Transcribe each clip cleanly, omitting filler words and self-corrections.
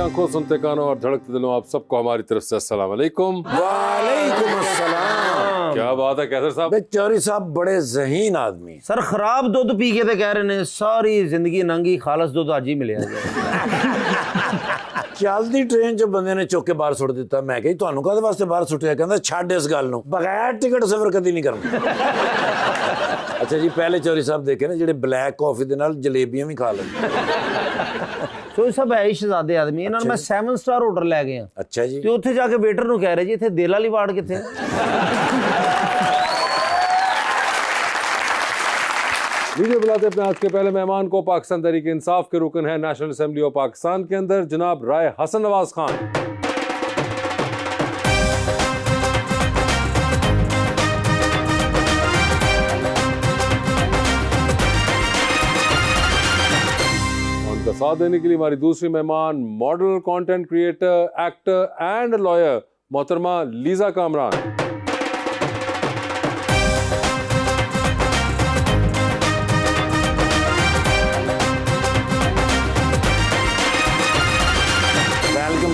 आंखों, सुनते कानों और धड़कते दिलों, आप सबको हमारी तरफ से अस्सलाम वालेकुम। वालेकुम अस्सलाम। क्या बात है कैसर साहब? चौधरी साहब बड़े ज़हीन आदमी। सर खराब दुध पी के तो कह रहे ने सारी जिंदगी नंगी, खालस दुध आज ही मिले। चलती ट्रेन च बंदे ने चुक के बाहर सुट दिता। मैं कही तुहानू काहदे वास्ते बाहर सुटिया? कहंदा छड्ड इस गल नूं, बगैर टिकट सफर कदी नहीं करना। अच्छा जी, पहले चौधरी साहब देखे ना जेडे ब्लैक कॉफी दे नाल जलेबियां भी खा लेंदे। चौधरी साहब है शहजादे आदमी, इन्हां मैं 7 स्टार होटल लै गया। अच्छा जी। ते उत्थे जाके वेटर नूं कह रहे जी इत्थे दिल वाली वार्ड कित्थे? वीडियो बुलाते अपने आज के पहले मेहमान को। पाकिस्तान तहरीक इंसाफ के रुकन है नेशनल असेंबली ऑफ पाकिस्तान के अंदर जनाब राय हसन नवाज खान। उनका साथ देने के लिए हमारी दूसरी मेहमान model, content creator, actor and lawyer मोहतरमा Liza Kamran.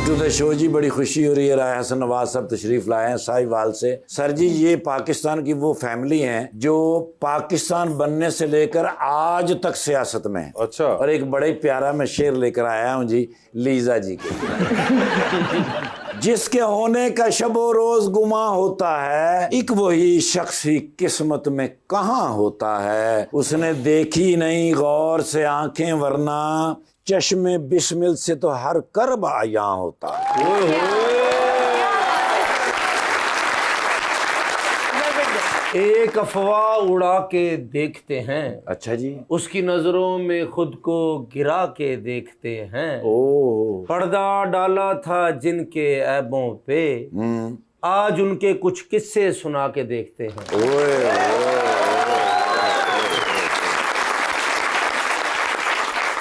To the show जी, बड़ी खुशी हो रही है। राय हसन नवाज साहब तशरीफ लाए हैं साहिवाल से। सर जी, ये पाकिस्तान की वो फैमिली हैं जो पाकिस्तान बनने से लेकर आज तक सियासत में है। अच्छा। और एक बड़े प्यारा मैं शेर लेकर आया हूँ जी लीजा जी के। जिसके होने का शबो रोज गुमा होता है, एक वही शख्स ही किस्मत में कहाँ होता है। उसने देखी नहीं गौर से आंखें, वरना चश्मे बिस्मिल से तो हर कर्ब आया होता है। एक अफवाह उड़ा के देखते हैं, अच्छा जी, उसकी नजरों में खुद को गिरा के देखते हैं। ओ पर्दा डाला था जिनके ऐबों पे, आज उनके कुछ किस्से सुना के देखते हैं।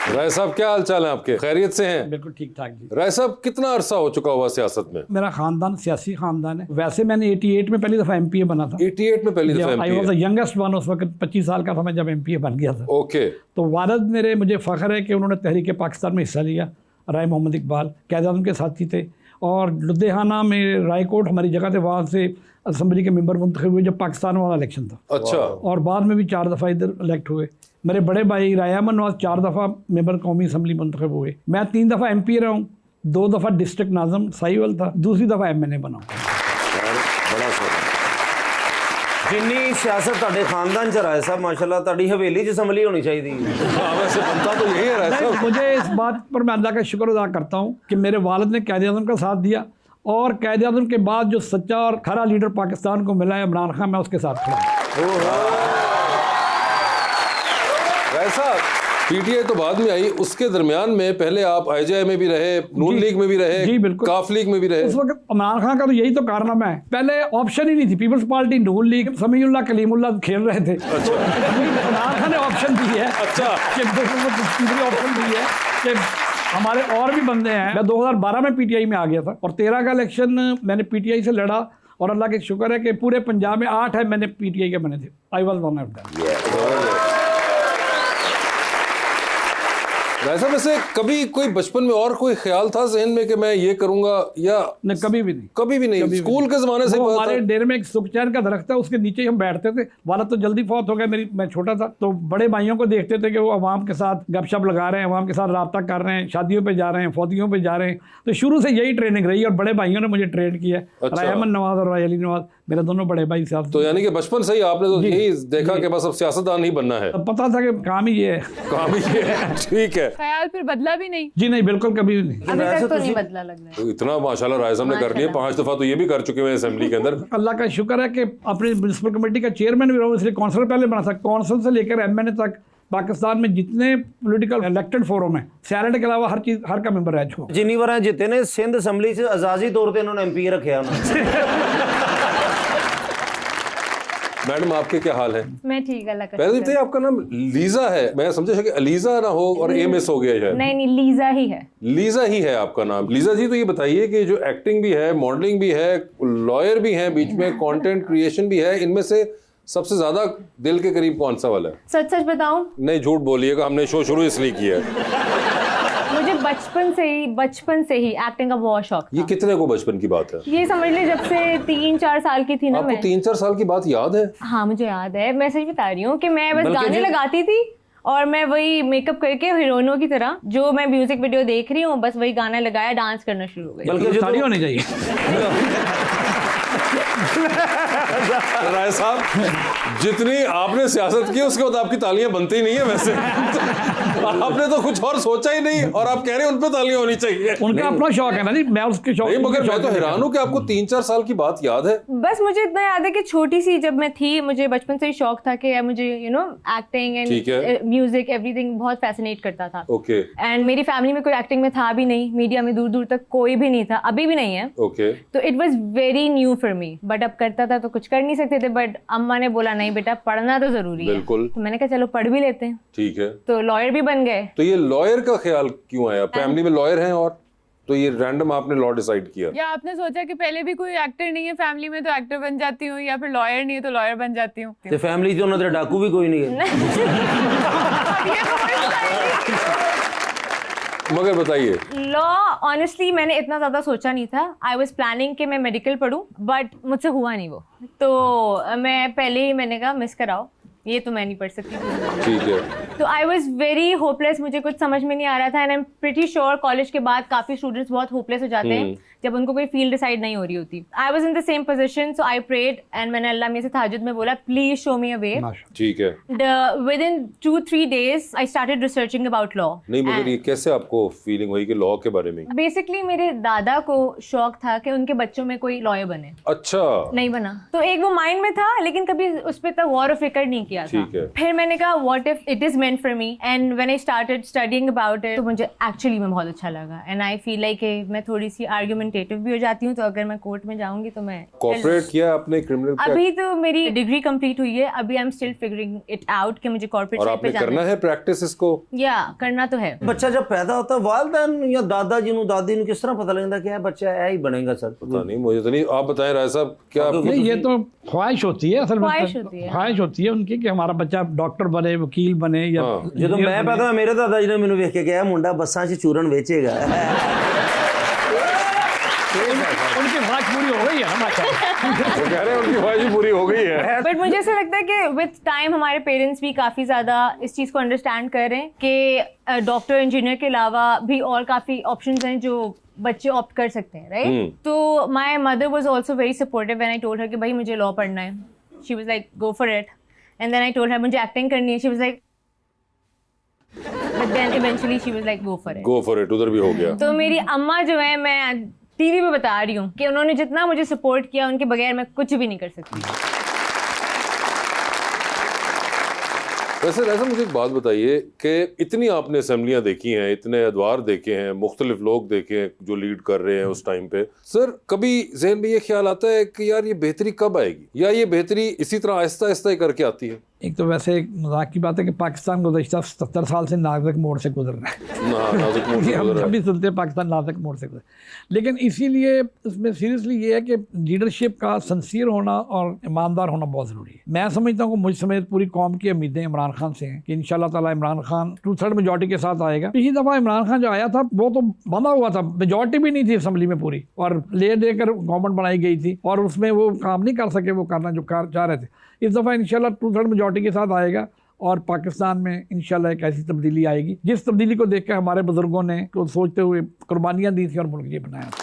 राय साहब क्या हाल चाल है आपके? खैरियत से हैं? बिल्कुल ठीक ठाक जी। राय साहब कितना अरसा हो चुका हुआ सियासत में? मेरा खानदान सियासी खानदान है। वैसे मैंने 88 में पहली दफा एमपीए बना था। 88 में पहली दफा I was the youngest one. उस वक्त 25 साल का था मैं जब एमपीए बन गया था। ओके। तो वालिद मेरे, मुझे फ़ख्र है कि उन्होंने तहरीक पाकिस्तान में हिस्सा लिया। राय मोहम्मद इकबाल क़याद-ए-आज़म के साथी थे। और लुधियाना में रायकोट हमारी जगह थे, वहाँ से असम्बली के मेंबर मुंतखब हुए जब पाकिस्तान वाला इलेक्शन था। अच्छा। और बाद में भी 4 दफ़ा इधर इलेक्ट हुए। मेरे बड़े भाई राय अहमद नवाज 4 दफ़ा मेंबर कौमी असम्बली मुंतखब हुए। मैं 3 दफ़ा एमपी रहा हूँ, 2 दफ़ा डिस्ट्रिक्ट नाज़म साहिवाल था, दूसरी दफ़ा एमएनए बना। जिन्नी सियासत ਤੁਹਾਡੇ खानदान च राय साहब माशाल्लाह ਤੁਹਾਡੀ हवेली च असम्बली होनी चाहिए। वैसे बनता तो यही है राय साहब। मुझे इस बात पर मैं अल्लाह का शुक्र अदा करता हूँ कि मेरे वालिद ने क़याद-ए-आज़म का साथ दिया, और क़याद-ए-आज़म के बाद जो सच्चा और खरा लीडर पाकिस्तान को मिला है इमरान खान, मैं उसके साथ खड़ा हूँ। राय साहब, पीटीआई तो बाद में आई, उसके दरमियान में पहले आप आईजेआई में भी रहे, नून लीग में भी रहे, जी बिल्कुल, काफ लीग में भी रहे। उस वक्त इमरान खान का तो यही तो कारनामा है, पहले ऑप्शन ही नहीं थी। पीपल्स पार्टी, नून लीग, समीउल्लाह कलीमुल्लाह खेल रहे थे। अच्छा। इमरान खान ने ऑप्शन दी है। अच्छा। कि ऑप्शन दी है कि हमारे और भी बंदे हैं। मैं 2012 में पीटीआई में आ गया था, और 13 का इलेक्शन मैंने पीटीआई से लड़ा, और अल्लाह के शुक्र है कि पूरे पंजाब में 8 है मैंने पीटीआई के बने थे। I was one of them. वैसा वैसे कभी कोई बचपन में और कोई ख्याल था जहन में कि मैं ये करूंगा, या नहीं? कभी भी नहीं। कभी भी नहीं। कभी स्कूल के जमाने से हमारे डेरे में एक सुखचैन का दरख्त है, उसके नीचे हम बैठते थे। वाला तो जल्दी फौत हो गया, मैं छोटा था, तो बड़े भाइयों को देखते थे कि वो अवाम के साथ गपशप लगा रहे हैं, अवाम के साथ रब्ता कर रहे हैं, शादियों पे जा रहे हैं, फौतियों पे जा रहे हैं। तो शुरू से यही ट्रेनिंग रही, और बड़े भाइयों ने मुझे ट्रेन किया। राय अहमद नवाज और राय अली नवाज मेरे दोनों बड़े भाई साहब। तो यानी कि बचपन से ही आपने तो यही देखा कि बस अब सियासतदान ही बनना है? पता था कि काम ही ये है। काम ही ये है। ठीक है। ख्याल फिर बदला भी नहीं? जी नहीं, बिल्कुल कभी भी नहीं। अभी तक तो नहीं बदला लग रहा है। तो इतना माशाल्लाह राय साहब ने कर लिया, 5 दफा तो ये भी कर चुके हैं असेंबली के अंदर। अल्लाह का शुक्र है कि अपनी म्युनिसिपल कमेटी का चेयरमैन भी रहा हूँ, इसलिए कौंसलर पहले बना था। कौंसल से लेकर एमएनए तक पाकिस्तान में जितने पॉलिटिकल इलेक्टेड फोरम है, सैनेट के अलावा हर चीज, हर का मेंबर रह चुका। जिन्नी बार जिते ने सिंध असम्बली से आजादी तौर पर इन्होंने एमपी रखे। मैडम आपके क्या हाल है? मैं ठीक, अल्लाह का पहले तो आपका नाम लीजा है, मैं समझा कि अलीजा ना हो और एमएस हो गया है। नहीं, लीजा ही है। लीजा ही है आपका नाम। लीजा जी, तो ये बताइए कि जो एक्टिंग भी है, मॉडलिंग भी है, लॉयर भी है, बीच में कंटेंट क्रिएशन भी है, इनमें से सबसे ज्यादा दिल के करीब कौन सा वाला है? सच सच बताऊं? नहीं, झूठ बोलिएगा, हमने शो शुरू इसलिए किया है। मुझे बचपन से ही एक्टिंग का बहुत शौक था। ये कितने को बचपन की बात है? ये समझ ले जब से 3-4 साल की थी ना आपको मैं। 3-4 साल की बात याद है? हाँ मुझे याद है, मैं सही बता रही हूँ कि मैं बस गाने लगाती थी और मैं वही मेकअप करके हीरोइनों की तरह जो मैं म्यूजिक वीडियो देख रही हूँ बस वही गाना लगाया, डांस करना शुरू हो गया। बल्कि जो ताली होनी चाहिए। राय साहब, जितनी आपने सियासत की उसके बाद आपकी तालियां बनती नहीं है वैसे। आपने तो कुछ और सोचा ही नहीं और आप कह रहे हैं उन पे तालियां होनी चाहिए। उनका अपना शौक है ना जी, मैं उसके शौक नहीं, मगर मैं तो हैरान हूं कि आपको 3-4 साल की बात याद है। बस मुझे इतना याद है कि छोटी सी जब मैं थी मुझे बचपन से ही शौक था कि मुझे एक्टिंग एंड म्यूजिक एवरीथिंग बहुत फैसिनेट करता था। ओके। एंड मेरी फैमिली में कोई एक्टिंग में था भी नहीं, मीडिया में दूर दूर तक कोई भी नहीं था, अभी भी नहीं है। ओके। तो it was very new for me, but अब करता था तो कुछ कर नहीं सकते थे, बट अम्मा ने बोला नहीं बेटा पढ़ना तो जरूरी है। बिल्कुल। तो मैंने कहा चलो पढ़ भी लेते हैं। ठीक है। तो लॉयर भी बन गए। तो ये लॉयर का ख्याल क्यों आया? फैमिली में लॉयर हैं और तो ये रैंडम आपने लॉ डिसाइड किया? या आपने सोचा कि पहले भी कोई एक्टर नहीं है फैमिली में तो एक्टर बन जाती हूँ, या फिर लॉयर नहीं है तो लॉयर बन जाती हूँ? ते फैमिली जो उन्होंने डाकू भी कोई नहीं है। मगर बताइए। लॉ ऑनेस्टली मैंने इतना ज्यादा सोचा नहीं था। आई वाज प्लानिंग कि मैं मेडिकल पढूं, बट मुझसे हुआ नहीं वो। तो मैं पहले ही मैंने कहा मिस कराओ, ये तो मैं नहीं पढ़ सकती। ठीक है। तो आई वॉज वेरी होपलेस, मुझे कुछ समझ में नहीं आ रहा था। And I am pretty sure college के बाद काफी स्टूडेंट्स बहुत होपलेस हो जाते हैं जब उनको कोई फील्ड डिसाइड नहीं हो रही होती। I was in the same position, so I prayed and मैंने अल्लाह में से तहज्जुद में बोला प्लीज शो मी अ वे। ठीक है। With in 2-3 days I started researching about law. नहीं, मगर ये कैसे आपको फीलिंग हुई कि लॉ के बारे में? बेसिकली मेरे दादा को शौक था कि उनके बच्चों में कोई लॉयर बने। अच्छा। नहीं बना, तो एक वो माइंड में था लेकिन कभी उस पर तक गौर फिक्र नहीं किया था। ठीक है। फिर मैंने कहा what if it is meant for me, and when I started studying about it तो मुझे एक्चुअली में बहुत अच्छा लगा। एंड आई फील लाइक मैं थोड़ी सी आर्गुमेंटेटिव भी हो जाती हूँ, तो अगर मैं कोर्ट में जाऊंगी तो मैं कॉर्पोरेट किया आपने क्रिमिनल? अभी तो मेरी डिग्री कंप्लीट हुई है, अभी I am still figuring it out कि मुझे कॉर्पोरेट और साइड पे आपने जाना करना है प्रैक्टिस इसको? या करना तो है। बच्चा जब पैदा होता है वालिदैन या दादा जी दादी ਨੂੰ किस तरह पता लगता कि बच्चा ऐ ही बनेगा? सर पता नहीं, मुझे तो नहीं। आप बताएं राय साहब, क्या नहीं, ये तो ख्वाहिश होती है असल में, ख्वाहिश होती है। ख्वाहिश होती है उनकी कि हमारा बच्चा डॉक्टर बने, वकील बने या जो मैं पैदा होया मेरे दादा जी ने मैनू वेख के कहा मुंडा बसां 'ਚ चूरन बेचेगा। उनकी ख्वाहिश पूरी हो गई है ना वो कह रहे हैं उनकी ख्वाहिश पूरी हो गई है। बट मुझे ऐसा लगता है कि विद टाइम हमारे पेरेंट्स भी काफी ज्यादा इस चीज को अंडरस्टैंड कर रहे हैं कि डॉक्टर इंजीनियर के अलावा भी और काफी ऑप्शंस हैं जो बच्चे ऑप्ट कर सकते हैं, राइट? तो my mother was also very supportive when I told her कि भाई मुझे लॉ पढ़ना है। She was like go for it, and then I told her मुझे एक्टिंग करनी है। She was like but then eventually she was like go for it. Go for it, उधर भी हो गया। तो मेरी अम्मा जो है, मैं टीवी पे बता रही हूँ कि उन्होंने जितना मुझे सपोर्ट किया उनके बगैर मैं कुछ भी नहीं कर सकती। वैसे मुझे एक बात बताइए कि इतनी आपने असेंबलियां देखी हैं, इतने अदवार देखे हैं, मुख्तलिफ लोग देखे हैं जो लीड कर रहे हैं उस टाइम पे, सर कभी ज़हन में ये ख्याल आता है कि यार ये बेहतरी कब आएगी, या ये बेहतरी इसी तरह आहिस्ता आहिस्ता ही करके आती है? एक तो वैसे एक मजाक की बात है कि पाकिस्तान गुज़श्ता 77 साल से नाजुक मोड़ से गुजर रहा है। नाजुक मोड़ से हम गुजर रहा है। सभी सुनते हैं पाकिस्तान नाजुक मोड़ से गुजर, लेकिन इसीलिए इसमें सीरियसली ये है कि लीडरशिप का सिंसियर होना और ईमानदार होना बहुत ज़रूरी है। मैं समझता हूँ कि मुझ समेत पूरी कौम की उम्मीदें इमरान खान से हैं कि इंशाल्लाह ताला इमरान खान 2/3 मेजॉरिटी के साथ आएगा। पिछली दफ़ा इमरान खान जो आया था वो तो बंधा हुआ था, मेजॉरिटी भी नहीं थी असम्बली में पूरी, और ले देकर गवर्नमेंट बनाई गई थी और उसमें वो काम नहीं कर सके वो करना जो चाह रहे थे। इस दफ़ा इंशाल्लाह 2/3 मेजॉरिटी के साथ आएगा और पाकिस्तान में इंशाल्लाह एक ऐसी तब्दीली आएगी जिस तब्दीली को देख कर हमारे बुजुर्गों ने को सोचते हुए कुर्बानियाँ दी थी और मुल्क ये बनाया था।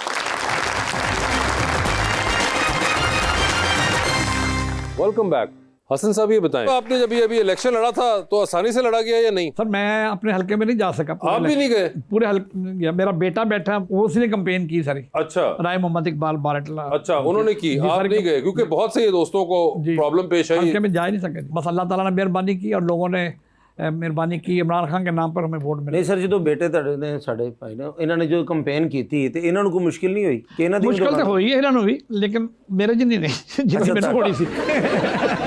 Welcome back. हसन साहब ये बताएं, आपने जब अभी इलेक्शन लड़ा था तो आसानी से लड़ा गया या नहीं? सर मैं अपने हल्के में नहीं जा सका। आप भी नहीं गए? पूरे हल्के मेरा बेटा बैठा, वो उसने कंपेन की सारी। अच्छा। राय मोहम्मद इकबाल बारटला। अच्छा, उन्होंने की, आप नहीं गए? क्योंकि बहुत से ये दोस्तों को प्रॉब्लम पेश आई। हल्के में जा ही नहीं सके, बस अल्लाह ताला ने मेहरबानी की और लोगों ने मेहरबानी की, इमरान खान के नाम पर हमें वोट मिले। नहीं सर, जो बेटे ਤੁਹਾਡੇ ਨੇ ਸਾਡੇ ਭਾਈ ਨੇ ਇਹਨਾਂ ਨੇ ਜੋ ਕੰਪੇਨ ਕੀਤੀ ਤੇ ਇਹਨਾਂ ਨੂੰ ਕੋਈ ਮੁਸ਼ਕਿਲ ਨਹੀਂ ਹੋਈ ਕਿ ਇਹਨਾਂ ਦੀ मुश्किल तो हुई है इन्होंने भी, लेकिन मेरे जितनी नहीं जितनी मैंने थोड़ी सी।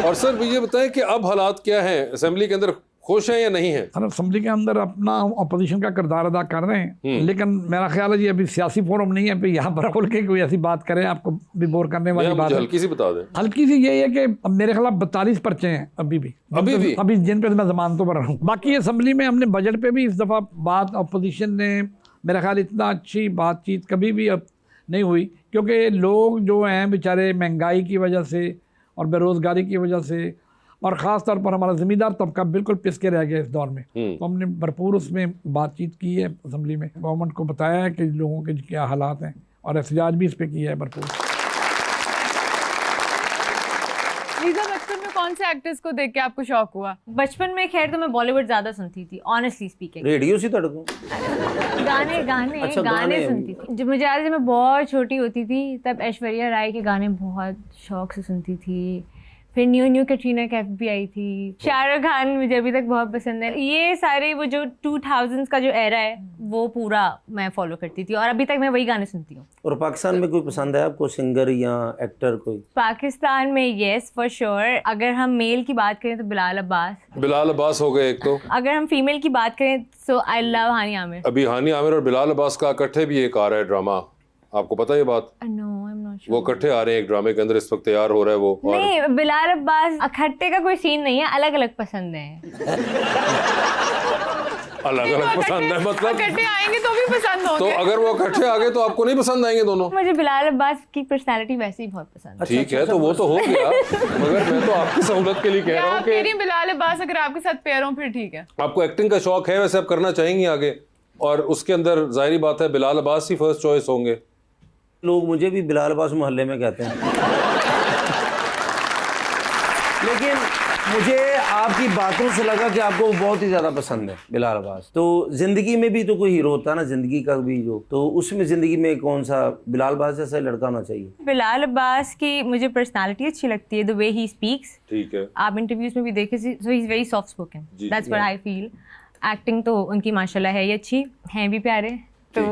और सर ये बताएं कि अब हालात क्या हैं, असेंबली के अंदर खुश हैं या नहीं है? सर असेंबली के अंदर अपना अपोजिशन का किरदार अदा कर रहे हैं, लेकिन मेरा ख्याल है जी अभी सियासी फोरम नहीं है पे यहाँ पर खुल के कोई ऐसी बात करें आपको भी बोर करने वाली बात है। हल्की सी बता दें। हल्की सी ये है कि अब मेरे खिलाफ 42 पर्चे हैं अभी जिन पे मैं जमानतों पर हूँ। बाकी असेंबली में हमने बजट पे भी इस दफ़ा बात अपोजिशन ने मेरा ख्याल इतना अच्छी बातचीत कभी भी अब नहीं हुई, क्योंकि लोग जो हैं बेचारे महंगाई की वजह से और बेरोज़गारी की वजह से, और ख़ास तौर पर हमारा ज़मींदार तबका बिल्कुल पिस के रह गया इस दौर में। तो हमने भरपूर उसमें बातचीत की है असम्बली में, गवर्नमेंट को बताया है कि लोगों के क्या हालात हैं, और एहतजाज भी इस पर किया है भरपूर। लीजा, बचपन में कौन से एक्टर्स को देख के आपको शौक हुआ? बचपन में खैर तो मैं बॉलीवुड ज्यादा सुनती थी, ऑनेस्टली स्पीकिंग। रेडियो से तड़को गाने गाने अच्छा, गाने सुनती थी। जब मुझे याद है, जब मैं बहुत छोटी होती थी तब ऐश्वर्या राय के गाने बहुत शौक से सुनती थी। फिर न्यू कैटरीना कैफ भी आई थी। शाहरुख खान मुझे अभी तक बहुत पसंद है। ये सारे वो जो 2000s का जो एरा है वो पूरा मैं फॉलो करती थी, और अभी तक मैं वही गाने सुनती हूँ। और पाकिस्तान में कोई पसंद है आपको, सिंगर या एक्टर कोई? पाकिस्तान में येस फॉर श्योर। अगर हम मेल की बात करें तो बिलाल अब्बास। बिलाल अब्बास हो गए एक तो। अगर हम फीमेल की बात करें तो आई लव हानी आमिर। अभी हानी आमिर और बिलाल अब्बास का इकट्ठे भी एक आ रहा है ड्रामा, आपको पता है ये बात? No, I am not sure. वो इकट्ठे आ रहे हैं एक ड्रामे के अंदर, इस वक्त तैयार हो रहा है वो। नहीं, बिलाल अब्बास इकट्ठे का कोई सीन नहीं है, अलग अलग पसंद है। अलग अलग पसंद है मतलब? इकट्ठे आएंगे तो भी पसंद तो होंगे। अगर वो इकट्ठे आ गए तो आपको नहीं पसंद आएंगे दोनों? मुझे बिलाल अब्बास की पर्सनालिटी वैसे ही बहुत पसंद है। ठीक है, तो वो तो हो गया, मगर मैं तो आपकी सहूलत के लिए कह रहा हूँ कि बिलाल अब्बास अगर आपके साथ पेयर हों फिर ठीक है। आपको एक्टिंग का शौक है, वैसे आप करना चाहेंगी आगे, और उसके अंदर जाहिर बात है बिलाल अब्बास ही फर्स्ट चॉइस होंगे। लोग मुझे भी बिलाल अब्बास मोहल्ले में कहते हैं। लेकिन मुझे आपकी बातों से लगा कि आपको बहुत ही ज्यादा पसंद है बिलाल अब्बास। तो जिंदगी में भी तो कोई हीरो होता है ना, जिंदगी का भी जो, तो उसमें जिंदगी में कौन सा बिलाल अब्बास जैसा लड़का होना चाहिए? बिलाल अब्बास की मुझे पर्सनालिटी अच्छी लगती है, द वे ही स्पीक्स। ठीक है, आप इंटरव्यूज में भी देखे, so he is very soft spoken, that's what I feel. Acting तो उनकी माशाल्लाह है ही अच्छी, हैं भी प्यारे। तो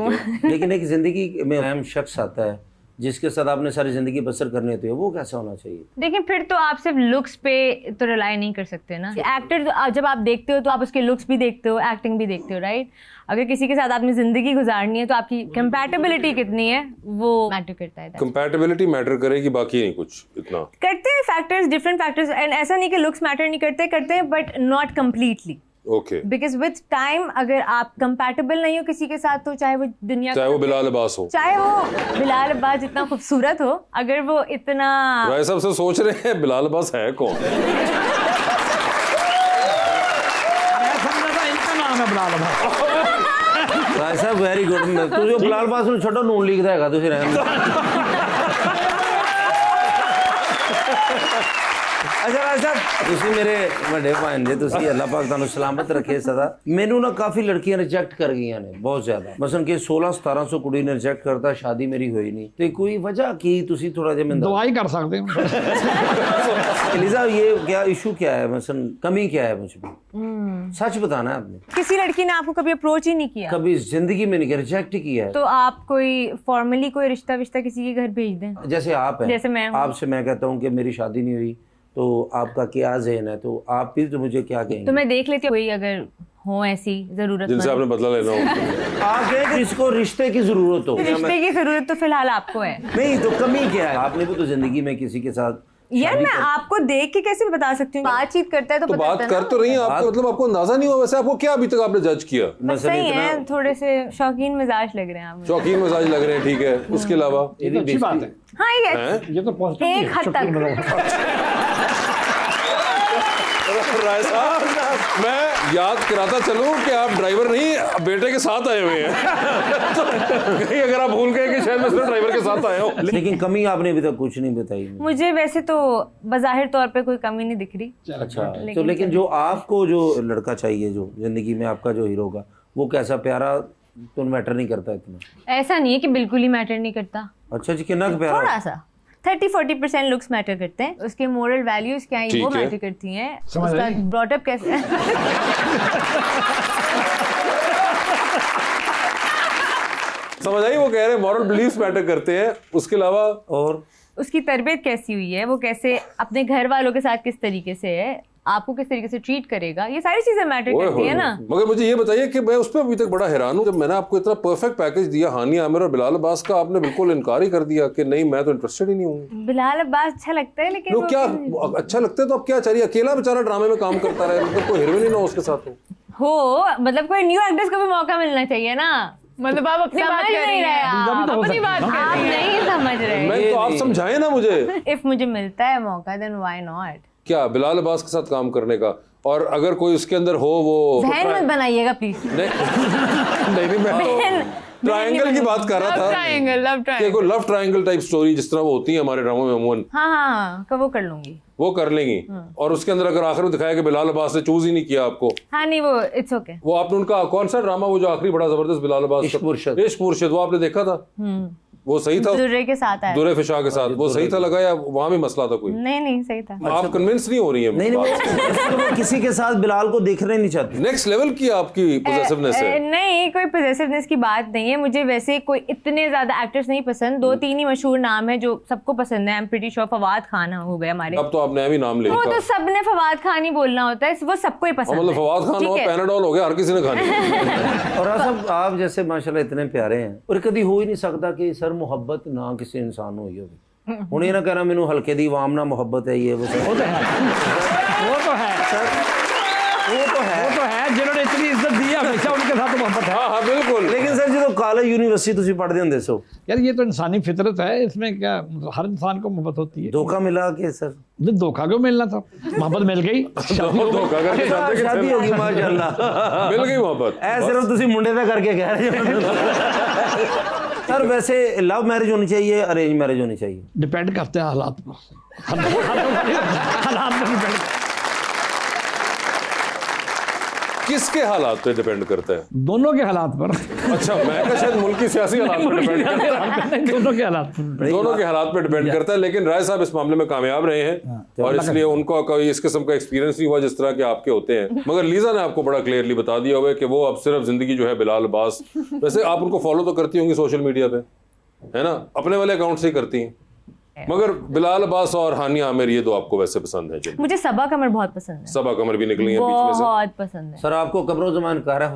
लेकिन एक जिंदगी में अहम शख्स आता है जिसके साथ आपने सारी जिंदगी बसर करनी होती है, वो कैसा होना चाहिए? देखिए, फिर तो आप सिर्फ लुक्स पे तो रिलाई नहीं कर सकते ना। एक्टर जब आप देखते हो तो आप उसके लुक्स भी देखते हो, एक्टिंग भी देखते हो, राइट? अगर किसी के साथ आपने जिंदगी गुजारनी है तो आपकी कंपैटिबिलिटी कितनी है वो मैटर करता है। कंपैटिबिलिटी मैटर करेगी, बाकी नहीं कुछ इतना। करते हैं फैक्टर्स, डिफरेंट फैक्टर्स, एंड ऐसा नहीं कि लुक्स मैटर नहीं करते, करते हैं but not completely. Okay, because with time अगर आप कंपैटिबल नहीं हो किसी के साथ, तो चाहे वो दुनिया, चाहे वो बिलाल अब्बास हो, चाहे वो बिलाल अब्बास जितना खूबसूरत हो, अगर वो इतना, राय साहब से सोच रहे हैं बिलाल अब्बास है कौन? मैं समझा था इनका नाम है बिलाल अब्बास। राय साहब वेरी गुड। तू जो बिलाल अब्बास ਨੂੰ ਛੱਡੋ, ਨੂਨ ਲੀਗ ਦਾ ਹੈਗਾ, ਤੁਸੀਂ ਰਹਿਣ। अच्छा राज साहब, ਤੁਸੀਂ ਮੇਰੇ ਵੱਡੇ ਭਾਣ ਜੀ, ਤੁਸੀਂ ਅੱਲਾਹ ਪਾਕ ਤੁਹਾਨੂੰ ਸਲਾਮਤ ਰੱਖੇ ਸਦਾ। ਮੈਨੂੰ ਨਾ ਕਾਫੀ ਲੜਕੀਆਂ ਰਿਜੈਕਟ ਕਰ ਗਈਆਂ ਨੇ, ਬਹੁਤ ਜ਼ਿਆਦਾ। ਮਸलन ਕਿ 1600-1700 ਕੁੜੀ ਨੇ ਰਿਜੈਕਟ ਕਰਤਾ, ਸ਼ਾਦੀ ਮੇਰੀ ਹੋਈ ਨਹੀਂ। ਤੇ ਕੋਈ ਵਜ੍ਹਾ ਕੀ, ਤੁਸੀਂ ਥੋੜਾ ਜਿਹਾ ਮੈਨੂੰ दवाई कर सकते हो। लीजा, ये क्या इशू क्या है, मसलन कमी क्या है मुझमें? सच बताना है आपने। किसी लड़की ने आपको कभी अप्रोच ही नहीं किया, कभी जिंदगी में नहीं किया, रिजेक्ट ही किया है? तो आप कोई फॉर्मली कोई रिश्ता विश्ता किसी के घर भेज दें। जैसे आप हैं, जैसे मैं हूँ। आपसे मैं कहता हूँ कि मेरी शादी नहीं हुई, तो आपका क्या ज़हन है, तो आप फिर तो मुझे क्या कहेंगे? तो मैं देख लेती हूँ कोई अगर हो ऐसी जरूरत, जिनसे आपने बदला लेना हो। आप कहें कि इसको रिश्ते की जरूरत हो। रिश्ते की जरूरत तो फिलहाल आपको है। नहीं तो कमी क्या है? आपने भी तो जिंदगी में किसी के साथ यार मैं आपको देख के कैसे बता सकती हूँ? बातचीत करता है तो पता बात चलता कर है तो रही है आपको, मतलब आपको अंदाजा नहीं हुआ? वैसे आपको क्या अभी तक आपने जज किया? ना। बस सही है, थोड़े से शौकीन मिजाज लग रहे हैं आप मुझे। शौकीन मिजाज लग रहे हैं, ठीक है। उसके अलावा ये तो अच्छी बात है, हाँ ये ये तो पॉजिटिव एक हद तक। राय साहब, मैं याद कराता चलूं कि आप ड्राइवर नहीं बेटे के साथ आए हुए हैं। तो कहीं अगर आप भूल गए कि शायद मैं सिर्फ ड्राइवर के साथ आया हूँ। लेकिन कमी आपने अभी तक कुछ नहीं बताई। मुझे वैसे तो बज़ाहिर तौर पे कोई कमी नहीं दिख रही। अच्छा, तो लेकिन जो आपको जो लड़का चाहिए, जो जिंदगी में आपका जो हीरो का, वो कैसा प्यारा तो मैटर नहीं करता इतना? ऐसा नहीं है कि बिल्कुल ही मैटर नहीं करता। अच्छा जी, कितना प्यारा? थोड़ा सा 30-40% लुक्स मैटर करते हैं, उसके मोरल वैल्यूज क्या है वो मैटर करती हैं, उसका ब्रॉटअप कैसे है। समझ आई? वो कह रहे हैं मॉरल बिलीफ्स मैटर करते हैं, उसके अलावा और उसकी तरबियत कैसी हुई है, वो कैसे अपने घर वालों के साथ किस तरीके से है, आपको किस तरीके से ट्रीट करेगा, ये सारी चीजें मैटर करती है ना। मगर मुझे ये बताइए कि मैं उस पर अभी तक बड़ा हैरान हूँ, जब मैंने आपको इतना परफेक्ट पैकेज दिया हानी आमिर और बिलाल अब्बास का, आपने बिल्कुल इनकार ही कर दिया कि नहीं मैं तो इंटरेस्टेड ही नहीं हूँ। बिलाल अब्बास अच्छा लगता है, लेकिन लोग क्या अच्छा लगता है तो आप क्या चाहिए? अकेला बेचारा ड्रामे में काम करता रहे, मतलब कोई हीरोइन ही ना उसके साथ हो। मतलब कोई न्यू एक्टर्स को भी मौका मिलना चाहिए ना। मतलब आप अपनी बात समझ कर रही नहीं रहे हैं, आप। अपनी बात कर आप रही हैं। नहीं समझ रहे। मैं तो आप समझाएं ना मुझे। इफ मुझे मिलता है मौका देन व्हाई नॉट। क्या बिलाल अब्बास के साथ काम करने का, और अगर कोई उसके अंदर हो वो बहन मत बनाइएगा प्लीज। नहीं मैं तो ट्रायंगल की बात कर रहा लव था ट्रायंगल, लव कि ट्रायंगल। कोई लव ट्रायंगल टाइप स्टोरी जिस तरह वो होती है हमारे ड्रामों में अमूमन, हाँ कब वो कर लूंगी। वो कर लेंगी। और उसके अंदर अगर आखिर में दिखाया कि बिलाल अब्बास ने चूज ही नहीं किया आपको, हाँ नहीं वो इट्स ओके। वो आपने उनका कौन सा ड्रामा वो जो आखिरी बड़ा जबरदस्त बिलाल अब्बास इश्क मुर्शिद। इश्क मुर्शिद, वो आपने देखा था? वो सही था? दुर्रे के साथ आया। दुर्रे फिशा के साथ वो सही था लगा, या वहां भी मसला था कोई? नहीं सही था। आप कन्विंस नहीं हो रही है? नहीं वो किसी के साथ बिलाल को देखना ही नहीं चाहती। नेक्स्ट लेवल की आपकी पोजेसिवनेस है। नहीं कोई पोजेसिवनेस की बात नहीं है। मुझे वैसे कोई इतने ज्यादा एक्टर्स नहीं पसंद। 2-3 ही मशहूर नाम है जो सबको पसंद है। I am pretty sure Fawad Khan हो गए हमारे। अब तो आपने अभी नाम ले वो लिया। तो सबने फवाद खान ही बोलना होता है, वो सबको ही पसंद मतलब है। फवाद खान ठीक और है? पैनाडोल हो गया, हर किसी ने खानी। और सब आप जैसे माशाल्लाह इतने प्यारे हैं, और कभी हो ही नहीं सकता कि सर मोहब्बत ना किसी इंसान ਨੂੰ ਹੋਈ ਹੋਵੇ। ਹੁਣ ਇਹ ਨਾ ਕਹਿਣਾ ਮੈਨੂੰ ਹਲਕੇ ਦੀ ਆਵਾਮ ਨਾਲ ਮੁਹੱਬਤ ਹੈ ये वो वो तो है, वो तो है, वो तो है जिन्होंने इतनी इज्जत दी है हमेशा उनके साथ मोहब्बत है। हाँ बिल्कुल। लेकिन सर जो कॉलेज यूनिवर्सिटी ਤੁਸੀਂ पढ़ते ਹੁੰਦੇ सो यार ये तो इंसानी फितरत है, इसमें क्या हर इंसान को मोहब्बत होती है। धोखा मिला के सर नहीं, धोखा क्यों मिलना था, मोहब्बत मिल गई, शादी हो गई। धोखा करके जाते कि शादी होगी माशाल्लाह। मिल गई मोहब्बत। ऐ सिर्फ ਤੁਸੀਂ ਮੁੰਡੇ ਦਾ ਕਰਕੇ ਕਹਿ ਰਹੇ ਹੋ। सर वैसे लव मैरिज होनी चाहिए, अरेंज मैरिज होनी चाहिए? डिपेंड करते हैं हालात पर, हालात पर डिपेंड। किसके हालात पे डिपेंड करता है? दोनों के हालात पर। अच्छा, मैं तो शायद मुल्की सियासी हालात पे डिपेंड करता है। दोनों के हालात पर, दोनों के हालात पे डिपेंड करता है। लेकिन राय साहब इस मामले में कामयाब रहे हैं और इसलिए उनको कोई इस किस्म का एक्सपीरियंस नहीं हुआ जिस तरह के आपके होते हैं। मगर लीजा ने आपको बड़ा क्लियरली बता दिया हुआ है कि वो अब सिर्फ जिंदगी जो है बिलाल अब्बास, वैसे आप उनको फॉलो तो करती होंगी सोशल मीडिया पे, है ना? अपने वाले अकाउंट से ही करती हैं। मगर बिलाल अब्बास और हानिया आमिर ये दो आपको वैसे पसंद है? मुझे सबा कमर बहुत पसंद है। सबा कमर भी निकली है बीच में से। बहुत पसंद है। सर आपको कब्रों जमान कह रहा है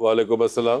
वालेकुम अस्सलाम।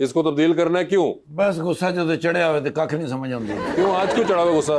इसको तब्दील करना है क्यों? बस गुस्सा जो चढ़िया हुए थे कख नहीं समझ आती। क्यों आज क्यों चढ़ा हुआ गुस्सा?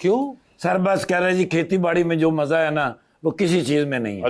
क्यों? सर बस कह रहे जी खेती बाड़ी में जो मजा है ना वो किसी चीज में नहीं है।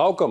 How come?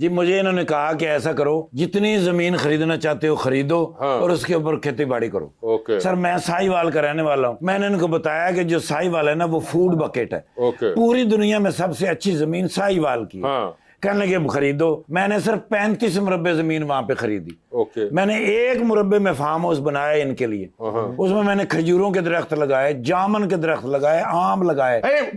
जी मुझे इन्होंने कहा कि ऐसा करो जितनी जमीन खरीदना चाहते हो खरीदो और उसके ऊपर खेती बाड़ी करो। ओके। सर मैं साहिवाल का रहने वाला हूँ। मैंने इनको बताया कि जो साहिवाल है ना वो फूड बकेट है। ओके। पूरी दुनिया में सबसे अच्छी जमीन साहिवाल की है। हाँ। कहने लगे खरीदो। मैंने सिर्फ 35 मुरब्बे जमीन वहां पे खरीदी। ओके। मैंने 1 मुरब्बे में फार्म हाउस बनाया इनके लिए। उसमें मैंने खजूरों के दरख्त लगाए, जामन के दरख्त लगाए, आम लगाए।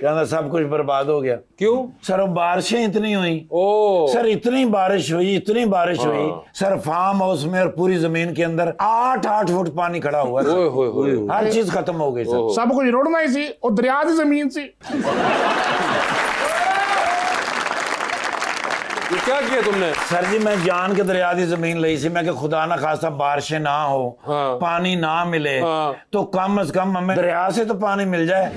कहना सब कुछ बर्बाद हो गया। क्यों? सर वो बारिशें इतनी हुई। ओ सर इतनी बारिश हुई सर फार्म हाउस में और पूरी जमीन के अंदर 8 फुट पानी खड़ा हुआ है। ओए होए होए। हर चीज खत्म हो गई सर। सब कुछ रोडना ही सी और दरिया की जमीन सी। ये क्या किया तुमने? सर जी मैं जान के दरिया की जमीन ली सी। मैं कि खुदा ना खासा बारिशें ना हो, पानी ना मिले तो कम से कम हमें दरिया से तो पानी मिल जाए।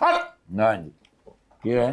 हाँ जी ये है।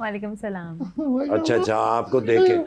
वालेकुम सलाम। अच्छा आपको देखे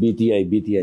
BTI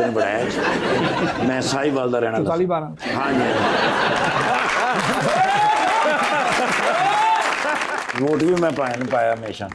बिन बड़ैच। मैं साहिवाल दा रहना वाला। 12 हाँ जी वोट भी मैं पाया हमेशा।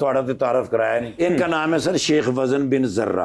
थोड़ा तो तारफ कराया नहीं। इनका नाम है सर शेख वजन बिन जर्रा।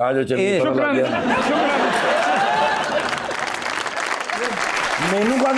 आज चलिए मेनू का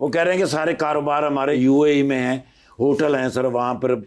वो कह रहे हैं कि सारे कारोबार हमारे यूएई में हैं, होटल हैं सर वहां पर,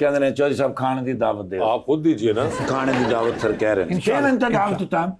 कहते हैं चौधरी साहब खाने की दावत दे। आप खुद दीजिए ना। खाने की दावत सर कह रहे हैं। दावत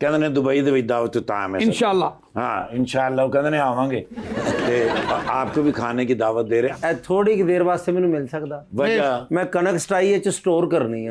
ਕਹਿੰਦੇ ਨੇ ਦੁਬਈ ਦੇ ਵਿੱਚ ਦਾਵਤ ਤਾਮ है इंशाल्लाह। हाँ इंशाल्लाह वो कहते ने आवांगे ते आपको भी खाने की दावत दे रहे हैं। थोड़ी की देर वास्ते मैंू मिल सकदा? वजह मैं कनक स्टाई च स्टोर करनी है।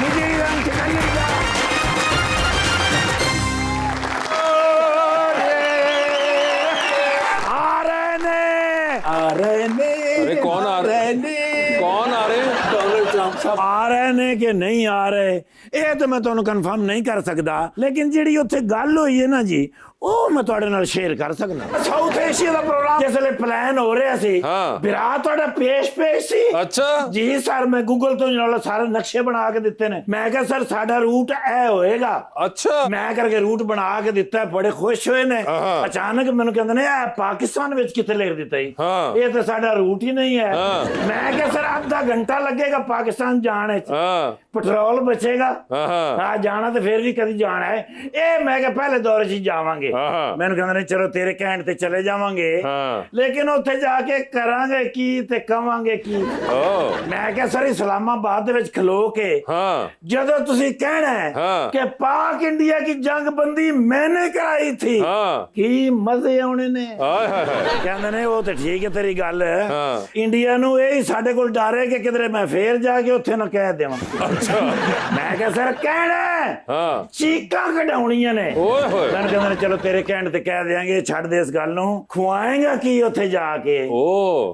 मुझे ईरान के आ रहे ने अरे कौन आ रहे हैं? कौन आ रहे हैं? डोनाल्ड ट्रंप साहब आ रहे ने कि नहीं आ रहे ਇਹ ਤਾਂ ਮੈਂ ਤੁਹਾਨੂੰ ਕਨਫਰਮ ਨਹੀਂ ਕਰ ਸਕਦਾ ਲੇਕਿਨ ਜਿਹੜੀ ਉੱਥੇ ਗੱਲ ਹੋਈ ਹੈ ਨਾ ਜੀ ਉਹ ਮੈਂ ਤੁਹਾਡੇ ਨਾਲ ਸ਼ੇਅਰ ਕਰ ਸਕਦਾ। ਸਾਊਥ ਏਸ਼ੀਆ ਦਾ ਪ੍ਰੋਗਰਾਮ ਜਿਸ ਵੇਲੇ ਪਲਾਨ ਹੋ ਰਿਹਾ ਸੀ ਵਿਰਾ ਤੁਹਾਡਾ ਪੇਸ਼ ਸੀ। अच्छा ਜੀ ਸਰ ਮੈਂ ਗੂਗਲ ਤੋਂ ਨਾਲ ਸਾਰੇ ਨਕਸ਼ੇ ਬਣਾ ਕੇ ਦਿੱਤੇ ਨੇ। ਮੈਂ ਕਿਹਾ ਸਰ ਸਾਡਾ ਰੂਟ ਇਹ ਹੋਏਗਾ। अच्छा ਮੈਂ ਕਰਕੇ ਰੂਟ ਬਣਾ ਕੇ ਦਿੱਤਾ ਬੜੇ ਖੁਸ਼ ਹੋਏ ਨੇ। ਅਚਾਨਕ ਮੈਨੂੰ ਕਹਿੰਦੇ ਨੇ ਇਹ ਪਾਕਿਸਤਾਨ ਵਿੱਚ ਕਿੱਥੇ ਲਿਖ ਦਿੱਤਾ ਜੀ ਇਹ ਤਾਂ ਸਾਡਾ ਰੂਟ ਹੀ ਨਹੀਂ ਹੈ। ਮੈਂ ਕਿਹਾ ਸਰ ਅੱਧਾ ਘੰਟਾ ਲੱਗੇਗਾ ਪਾਕਿਸਤਾਨ ਜਾਣ ਵਿੱਚ ਪੈਟਰੋਲ ਬਚੇਗਾ ਆ ਜਾਣਾ ਤੇ ਫਿਰ ਵੀ ਕਦੀ ਜਾਣਾ ਹੈ ਇਹ ਮੈਂ ਕਿਹਾ ਪਹਿਲੇ ਦੌਰ 'ਚ ਜਾਵਾਂਗੇ। ਮੈਨੂੰ ਕਹਿੰਦੇ ਨੇ ਚਲੋ ਤੇਰੇ ਕਹਿਣ ਤੇ ਚਲੇ ਜਾਵਾਂਗੇ ਲੇਕਿਨ ਉੱਥੇ ਜਾ ਕੇ ਕਰਾਂਗੇ ਕੀ ਤੇ ਕਵਾਂਗੇ ਕੀ। ਮੈਂ ਕਿਹਾ ਸਰ ਇਸਲਾਮਾਬਾਦ ਦੇ ਵਿੱਚ ਖਲੋ ਕੇ ਜਦੋਂ ਤੁਸੀਂ ਕਹਿਣਾ ਹੈ ਕਿ ਪਾਕ ਇੰਡੀਆ की जंग बंदी मैंने कराई थी ਕੀ ਮਜ਼ੇ ਆਉਣੇ ਨੇ। ਕਹਿੰਦੇ ਨੇ ਉਹ ਤੇ ਠੀਕ ਹੈ ਤੇਰੀ ਗੱਲ ਇੰਡੀਆ ਨੂੰ ਇਹ ਸਾਡੇ ਕੋਲ ਡਰ ਹੈ ਕਿ ਕਿਧਰੇ ਮੈਂ ਫੇਰ ਜਾ ਕੇ ਉੱਥੇ ਨਾ ਕਹਿ ਦੇਵਾਂ। ਮੈਂ ਕਿਹਾ ਸਰ ਕਹਿਣਾ ਚੀਕਾਂ ਕਢਾਉਣੀਆਂ ਨੇ। ਮੈਨੂੰ ਕਹਿੰਦੇ ਨੇ ਚਲੋ ਤੇਰੇ ਕਹਿਣ ਤੇ ਕਹਿ ਦਿਆਂਗੇ ਛੱਡ ਦੇ ਇਸ ਗੱਲ ਨੂੰ ਖਵਾਏਗਾ ਕੀ ਉੱਥੇ ਜਾ ਕੇ।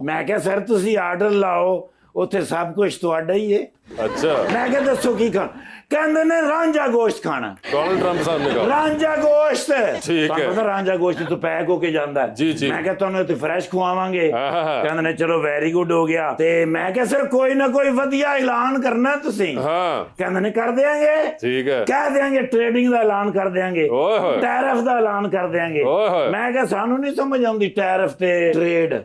ਮੈਂ ਕਿਹਾ ਸਰ ਤੁਸੀਂ ਆਰਡਰ ਲਾਓ ਉੱਥੇ ਸਭ ਕੁਝ ਤੁਹਾਡਾ ਹੀ ਹੈ। अच्छा ਮੈਂ ਕਿਹਾ ਦੱਸੋ ਕੀ ਖਾਣਾ ਕਹਿੰਦੇ ਨੇ ਰਾਂਝਾ ਗੋਸ਼ਤ ਖਾਣਾ। डोनाल्ड ट्रंप साहब ने कहा ਰਾਂਝਾ ਗੋਸ਼ਤ ਠੀਕ ਹੈ। ਪਤਾ ਰਾਂਝਾ ਗੋਸ਼ਤ ਤੋਂ ਪੈਕ ਹੋ ਕੇ ਜਾਂਦਾ ਜੀ ਜੀ। ਮੈਂ ਕਿਹਾ ਤੁਹਾਨੂੰ ਇੱਥੇ ਫਰੈਸ਼ ਖਵਾਵਾਂਗੇ। ਕਹਿੰਦੇ ਨੇ ਚਲੋ ਵੈਰੀ ਗੁੱਡ ਹੋ ਗਿਆ ਤੇ ਮੈਂ ਕਿਹਾ ਸਰ ਕੋਈ ਨਾ ਕੋਈ ਵਧੀਆ ਐਲਾਨ ਕਰਨਾ ਤੁਸੀਂ। ਕਹਿੰਦੇ ਨੇ ਕਰ ਦਿਆਂਗੇ ठीक है ਕਹਿ ਦਿਆਂਗੇ ਟ੍ਰੇਡਿੰਗ ਦਾ ਐਲਾਨ ਕਰ ਦਿਆਂਗੇ ਟੈਰਿਫ ਦਾ ਐਲਾਨ ਕਰ ਦਿਆਂਗੇ। ਮੈਂ ਕਿਹਾ ਸਾਨੂੰ ਨਹੀਂ ਸਮਝ ਆਉਂਦੀ ਟੈਰਿਫ ਤੇ ਟ੍ਰੇਡ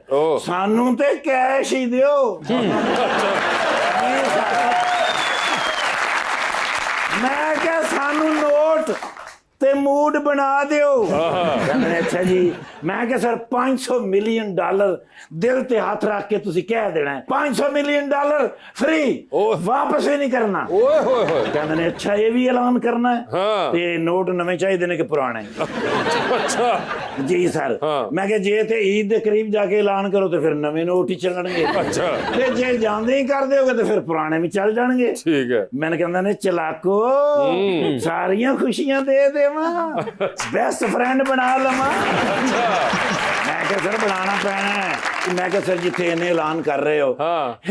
ਸਾਨੂੰ ਤੇ ਕੈਸ਼ ਹੀ ਦਿਓ। ਮੈਂ ਕਿਹਾ ਸਾਨੂੰ ਨੋਟ ਤੇ ਮੂਡ ਬਣਾ ਦਿਓ। ਕਹਿੰਦੇ ਅੱਛਾ ਜੀ। ਮੈਂ ਕਿਹਾ ਸਰ $500 ਮਿਲੀਅਨ ਦਿਲ ਤੇ ਹੱਥ ਰੱਖ ਕੇ ਤੁਸੀਂ ਕਹਿ ਦੇਣਾ $500 ਮਿਲੀਅਨ ਫ੍ਰੀ ਵਾਪਸ ਹੀ ਨਹੀਂ ਕਰਨਾ। ਕਹਿੰਦੇ ਨੇ ਅੱਛਾ ਇਹ ਵੀ ਐਲਾਨ ਕਰਨਾ ਹੈ ਤੇ ਨੋਟ ਨਵੇਂ ਚਾਹੀਦੇ ਨੇ ਕਿ ਪੁਰਾਣੇ। अच्छा ਜੀ ਸਰ। ਮੈਂ ਕਿਹਾ ਜੇ ਤੇ ਈਦ ਦੇ ਕਰੀਬ ਜਾ ਕੇ ਐਲਾਨ ਕਰੋ ਤੇ ਫਿਰ ਨਵੇਂ ਨੋਟ ਹੀ ਚੱਲਣਗੇ। अच्छा ਤੇ ਜੇ ਜਾਂਦੇ ਹੀ ਕਰ ਦਿਓਗੇ ਤੇ ਫਿਰ ਪੁਰਾਣੇ ਵੀ ਚੱਲ ਜਾਣਗੇ। ठीक है ਮੈਨੂੰ ਕਹਿੰਦਾ ਨੇ ਚਲਾਕੋ ਸਾਰੀਆਂ ਖੁਸ਼ੀਆਂ ਦੇ ਦੇਵਾਂ ਬੈਸਟ ਫਰੈਂਡ ਬਣਾ ਲਵਾਂ। ਮੈਂ ਕਿਹਾ ਸਰ ਬਣਾਉਣਾ ਪੈਣਾ ਹੈ। ਮੈਂ ਕਿਹਾ ਸਰ ਜਿੱਥੇ ਇਹਨੇ ਐਲਾਨ ਕਰ ਰਹੇ ਹੋ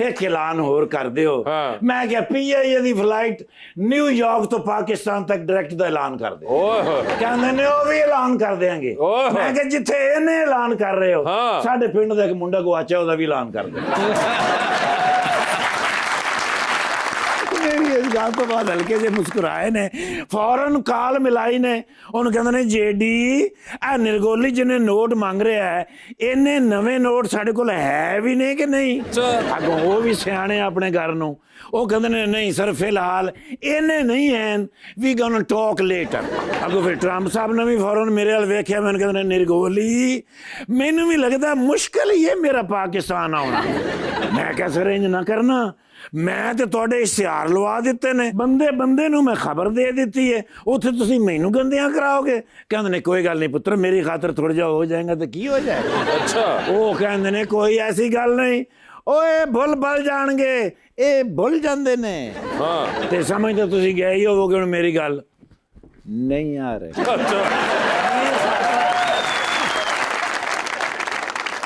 ਇੱਕ ਐਲਾਨ ਹੋਰ ਕਰ ਦਿਓ। ਮੈਂ ਕਿਹਾ PIA ਦੀ ਫਲਾਈਟ ਨਿਊਯਾਰਕ ਤੋਂ ਪਾਕਿਸਤਾਨ ਤੱਕ ਡਾਇਰੈਕਟ ਦਾ ਐਲਾਨ ਕਰ ਦਿਓ। ਕਹਿੰਦੇ ਨੇ ਉਹ ਵੀ ਐਲਾਨ ਕਰ ਦਿਆਂਗੇ। ਮੈਂ ਕਿਹਾ ਜਿੱਥੇ ਇਹਨੇ ਐਲਾਨ ਕਰ ਰਹੇ ਹੋ ਸਾਡੇ ਪਿੰਡ ਦਾ ਇੱਕ ਮੁੰਡਾ ਗਵਾਚਿਆ ਉਹਦਾ ਵੀ ਐਲਾਨ ਕਰ ਦਿਓ। ਇਸ ਗੱਲ ਤੋਂ ਬਾਅਦ ਹਲਕੇ ਜਿਹੇ ਮੁਸਕਰਾਏ ਨੇ ਫੌਰਨ ਕਾਲ ਮਿਲਾਈ ਨੇ ਉਹਨੂੰ ਕਹਿੰਦੇ ਨੇ ਜੇਡੀ ਇਹ ਨਿਰਗੋਲੀ ਜਿਹਨੇ ਨੋਟ ਮੰਗ ਰਿਹਾ ਹੈ ਇਹਨੇ ਨਵੇਂ ਨੋਟ ਸਾਡੇ ਕੋਲ ਹੈ ਵੀ ਨੇ ਕਿ ਨਹੀਂ। ਅੱਗੋਂ ਉਹ ਵੀ ਸਿਆਣੇ ਆਪਣੇ ਘਰ ਨੂੰ ਉਹ ਕਹਿੰਦੇ ਨੇ ਨਹੀਂ ਸਰ ਫਿਲਹਾਲ ਇਹਨੇ ਨਹੀਂ ਹੈ ਵੀ ਗੋਨਾ ਟਾਕ ਲੇਟਰ। ਅੱਗੋਂ ਫਿਰ ਟਰੰਪ ਸਾਹਿਬ ਨੇ ਵੀ ਫੌਰਨ ਮੇਰੇ ਵੱਲ ਵੇਖਿਆ ਮੈਨੂੰ ਕਹਿੰਦੇ ਨੇ ਨਿਰਗੋਲੀ ਮੈਨੂੰ ਵੀ ਲੱਗਦਾ ਮੁਸ਼ਕਿਲ ਹੀ ਹੈ ਮੇਰਾ ਪਾਕਿਸਤਾਨ ਆਉਣਾ। ਮੈਂ ਕਿਹਾ ਸਰ ਇੰਜ ਨਾ ਕਰਨਾ ਮੈਂ ਤੇ ਤੁਹਾਡੇ ਇਸ਼ਤਿਹਾਰ ਲਵਾ ਦਿੱਤੇ ਨੇ ਬੰਦੇ ਨੂੰ ਮੈਂ ਖਬਰ ਦੇ ਦਿੱਤੀ ਹੈ ਉੱਥੇ ਤੁਸੀਂ ਮੈਨੂੰ ਗੰਦਿਆਂ ਕਰਾਓਗੇ। ਕਹਿੰਦੇ ਨੇ ਕੋਈ ਗੱਲ ਨਹੀਂ ਪੁੱਤਰ ਮੇਰੀ ਖਾਤਰ ਥੋੜਾ ਜਿਹਾ ਹੋ ਜਾਏਗਾ ਤੇ ਕੀ ਹੋ ਜਾਏਗਾ। अच्छा ਉਹ ਕਹਿੰਦੇ ਨੇ ਕੋਈ ਐਸੀ ਗੱਲ ਨਹੀਂ ਓਏ ਭੁੱਲ ਬਲ ਜਾਣਗੇ ਇਹ ਭੁੱਲ ਜਾਂਦੇ ਨੇ। ਤੇ ਸਮਝਦੇ ਤੁਸੀਂ ਗਏ ਹੀ ਹੋਵੋਗੇ ਹੁਣ ਮੇਰੀ ਗੱਲ ਨਹੀਂ ਆ ਰਹੀ।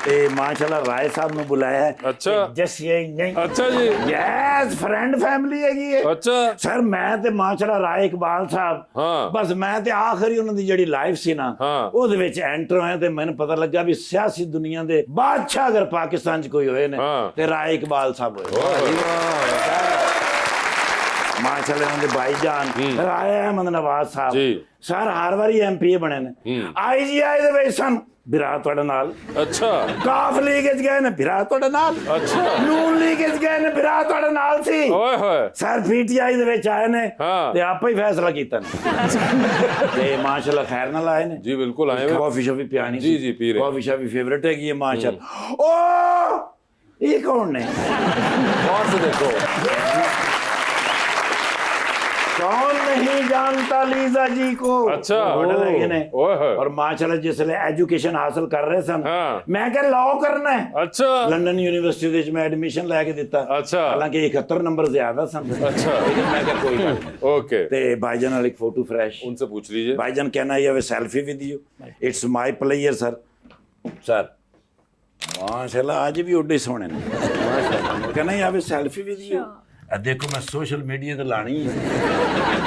ਤੇ ਮਾਸ਼ਾਅੱਲਾ ਰਾਏ ਸਾਹਿਬ ਨੂੰ ਬੁਲਾਇਆ ਹੈ। अच्छा ਜਸ ਇਹ ਨਹੀਂ अच्छा जी ਯੈਸ ਫਰੈਂਡ ਫੈਮਿਲੀ ਹੈਗੀ ਹੈ। अच्छा ਸਰ ਮੈਂ ਤੇ ਮਾਸ਼ਾਅੱਲਾ ਰਾਏ ਇਕਬਾਲ ਸਾਹਿਬ ਬਸ ਮੈਂ ਤੇ ਆਖਰੀ ਉਹਨਾਂ ਦੀ ਜਿਹੜੀ ਲਾਈਫ ਸੀ ਨਾ ਉਹਦੇ ਵਿੱਚ ਐਂਟਰ ਹੋਇਆ ਤੇ ਮੈਨੂੰ ਪਤਾ ਲੱਗਾ ਵੀ ਸਿਆਸੀ ਦੁਨੀਆ ਦੇ ਬਾਦਸ਼ਾਹ ਅਗਰ ਪਾਕਿਸਤਾਨ 'ਚ ਕੋਈ ਹੋਏ ਨੇ ਤੇ ਰਾਏ ਇਕਬਾਲ ਸਾਹਿਬ ਹੋਏ। ਮਾਸ਼ਾਅੱਲਾ ਉਹਨਾਂ ਦੇ ਭਾਈਜਾਨ ਰਾਏ ਅਹਿਮਦ ਨਵਾਜ਼ ਸਾਹਿਬ ਸਰ ਹਰ ਵਾਰੀ MP ਬਣੇ ਨੇ। IGI ਦੇ ਵਿੱਚ ਸਨ ਵਿਰਾ ਤੁਹਾਡੇ ਨਾਲ। अच्छा ਕਾਫ ਲੀਗ ਵਿੱਚ ਗਏ ਨੇ ਵਿਰਾ ਤੁਹਾਡੇ ਨਾਲ। अच्छा ਨੂਨ ਲੀਗ ਵਿੱਚ ਗਏ ਨੇ ਵਿਰਾ ਤੁਹਾਡੇ ਨਾਲ ਸੀ। ओए होए ਸਰ PTI ਦੇ ਵਿੱਚ ਆਏ ਨੇ ਤੇ ਆਪੇ ਹੀ ਫੈਸਲਾ ਕੀਤਾ ਨੇ ਤੇ ਮਾਸ਼ਾਅੱਲਾ ਖੈਰ ਨਾਲ ਆਏ ਨੇ। जी बिल्कुल आए हुए ਕਾਫੀ ਸ਼ਾਪ ਵੀ ਪਿਆਣੀ जी जी पी रहे ਕਾਫੀ ਸ਼ਾਪ ਵੀ ਫੇਵਰਿਟ ਹੈਗੀ ਹੈ ਮਾਸ਼ਾਅੱਲਾ। ਓ ये कौन है? गौर से देखो, कौन नहीं जानता लीजा जी को? अच्छा। मॉडल है कि नहीं? ओह। और माशाल्लाह जिसले एजुकेशन हासिल कर रहे सन, हाँ। मैं क्या लॉ करना है, अच्छा लंदन यूनिवर्सिटी में एडमिशन लेके दिता। अच्छा। हालांकि 71 नंबर ज्यादा सन। अच्छा। लेकिन मैं क्या कोई गल नहीं। ओके, ते भाईजान वाली फोटो फ्रेश, उनसे पूछ लीजिए। भाईजान कहना ये selfie with you, it's my player sir. Sir माशाल्लाह आज भी उड्डे सोने ने, माशाल्लाह कहना ये सेल्फी विद यू। देखो मैं सोशल मीडिया तो लानी है।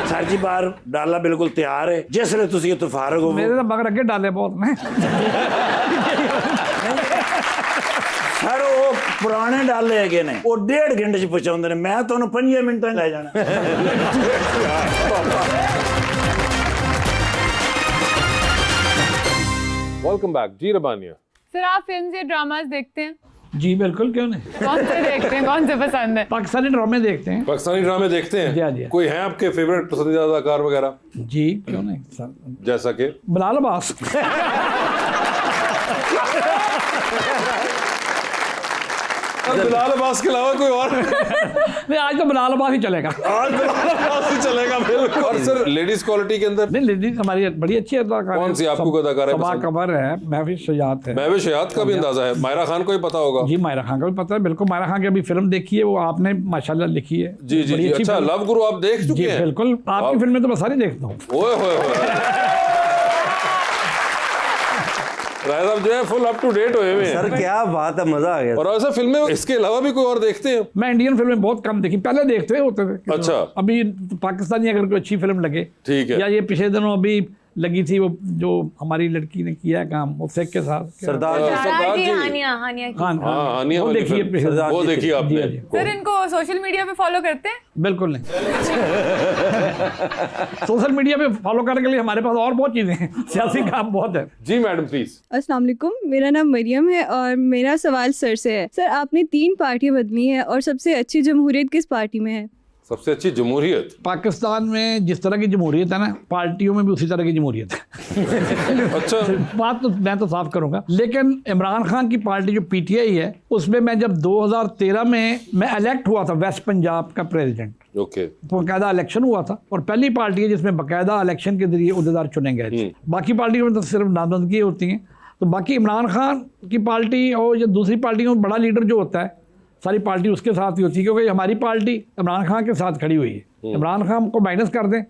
सर जी बाहर डाला बिल्कुल तैयार है, जिसले तुसी तो फारग हो। मेरे तो मगर अगे डाले बहुत ने। सर वो पुराने डाले है ने, वो 1.5 घंटे च पहुंचाउंदे ने, मैं तो 5 मिनटां ले जाना। वेलकम बैक जी रबानिया। सर आप फिल्म या ड्रामास देखते हैं? जी बिल्कुल, क्यों नहीं। कौन से देखते हैं, कौन से पसंद है? पाकिस्तानी ड्रामे देखते हैं। पाकिस्तानी ड्रामे देखते हैं? जी हाँ, जी। कोई है आपके फेवरेट पसंदीदा अदाकार वगैरह? जी क्यों नहीं सर। जैसा कि बिलाल अब्बास। बिलाल अब्बास के अलावा कोई और? नहीं, आज तो बिलाल अब्बास ही चलेगा। आज बिलाल अब्बास ही चलेगा बिल्कुल। और सर लेडीज क्वालिटी के अंदर? नहीं, लेडीज हमारी बड़ी अच्छी अदाकार। कौन सी आपको अदाकार है सबा पसंद? कमर है, महफिज शुजात है। महविश हयात का भी अंदाजा है, मायरा खान को ही पता होगा। जी मायरा खान का भी पता है, बिल्कुल। मायरा खान की अभी फिल्म देखी है, वो आपने माशाल्लाह लिखी है। जी जी बड़ी जी। अच्छी अच्छा, फिल्म। लव गुरु आप देख जी चुके हैं? बिल्कुल, आपकी फिल्में तो मैं सारी देखता हूँ। ओए होए होए। राय साहब जो है फुल अप टू डेट हुए हुए हैं। सर क्या बात है, मजा आ गया। और ऐसा फिल्में इसके अलावा भी कोई और देखते हैं? मैं इंडियन फिल्में बहुत कम देखी, पहले देखते होते थे। अच्छा। अभी पाकिस्तानी अगर कोई अच्छी फिल्म लगे, ठीक है। या ये पिछले दिनों अभी लगी थी वो जो हमारी लड़की ने किया है काम वो शेख के साथ, सरदार सरदार जी। हानिया हानिया की। हाँ हाँ, हानिया वो वाली देखिए फिल्म। पिछले वो देखी आपने? जी, जी। सर इनको सोशल मीडिया पे फॉलो करते हैं? बिल्कुल नहीं। सोशल मीडिया पे फॉलो करने के लिए हमारे पास और बहुत चीजें हैं, सियासी काम बहुत है। जी मैडम प्लीज। अस्सलाम वालेकुम, मेरा नाम मरियम है और मेरा सवाल सर से है। सर आपने 3 पार्टियां बदली हैं और सबसे अच्छी जमहूरियत किस पार्टी में है? सबसे अच्छी जमहूरियत? पाकिस्तान में जिस तरह की जमहूरियत है ना, पार्टियों में भी उसी तरह की जमहूरियत है। अच्छा। बात तो मैं तो साफ करूंगा, लेकिन इमरान खान की पार्टी जो पीटीआई है, उसमें मैं जब 2013 में मैं इलेक्ट हुआ था वेस्ट पंजाब का प्रेसिडेंट, ओके। तो बाकायदा इलेक्शन हुआ था और पहली पार्टी है जिसमें बाकायदा इलेक्शन के जरिए उहदेदार चुने गए थे। बाकी पार्टियों में तो सिर्फ नामजदगी होती हैं। तो बाकी इमरान खान की पार्टी और जो दूसरी पार्टियों में बड़ा लीडर जो होता है, सारी पार्टी उसके साथ ही होती है, क्योंकि हमारी पार्टी इमरान खान के साथ खड़ी हुई है। इमरान खान को माइनस कर दें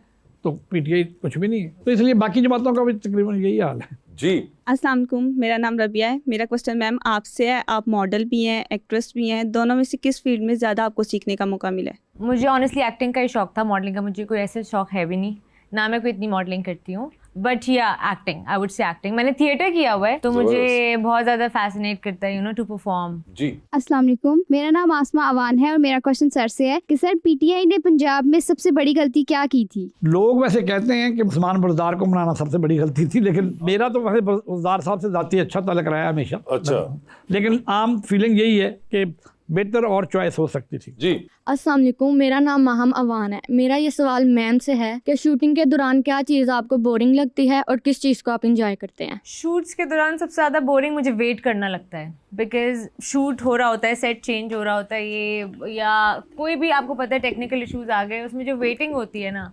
तो पीटीआई कुछ भी नहीं है। तो इसलिए बाकी जमातों का भी तकरीबन यही हाल है। जी। अस्सलाम वालेकुम, मेरा नाम रबिया है। मेरा क्वेश्चन मैम आपसे है, आप मॉडल भी हैं, एक्ट्रेस भी हैं, दोनों में से किस फील्ड में ज़्यादा आपको सीखने का मौका मिला है? मुझे ऑनेस्टली एक्टिंग का ही शौक था, मॉडलिंग का मुझे कोई ऐसे शौक है भी नहीं, ना मैं कोई इतनी मॉडलिंग करती हूँ। बट या acting, I would say acting. मैंने थिएटर किया हुआ है तो मुझे बहुत ज़्यादा फैसिनेट करता है, यू नो, टू परफॉर्म। जी। अस्सलाम वालेकुम, मेरा नाम आसमा अवान है और मेरा क्वेश्चन सर से है कि सर पीटीआई ने पंजाब में सबसे बड़ी गलती क्या की थी? लोग वैसे कहते हैं कि उस्मान बुज़दार को मनाना सबसे बड़ी गलती थी, लेकिन मेरा तो वैसे बुज़दार साहब से ज़ाती अच्छा ताल्लुक रहा है हमेशा। अच्छा। लेकिन आम फीलिंग यही है कि बेहतर और चॉइस हो सकती थी। जी। अस्सलाम वालेकुम, मेरा नाम माहम अवान है। मेरा ये सवाल मैम से है कि शूटिंग के दौरान क्या चीज़ आपको बोरिंग लगती है और किस चीज़ को आप इंजॉय करते हैं? शूट्स के दौरान सबसे ज़्यादा बोरिंग मुझे वेट करना लगता है, बिकॉज शूट हो रहा होता है, सेट चेंज हो रहा होता है, ये या कोई भी आपको पता है टेक्निकल इश्यूज आ गए, उसमें जो वेटिंग होती है ना,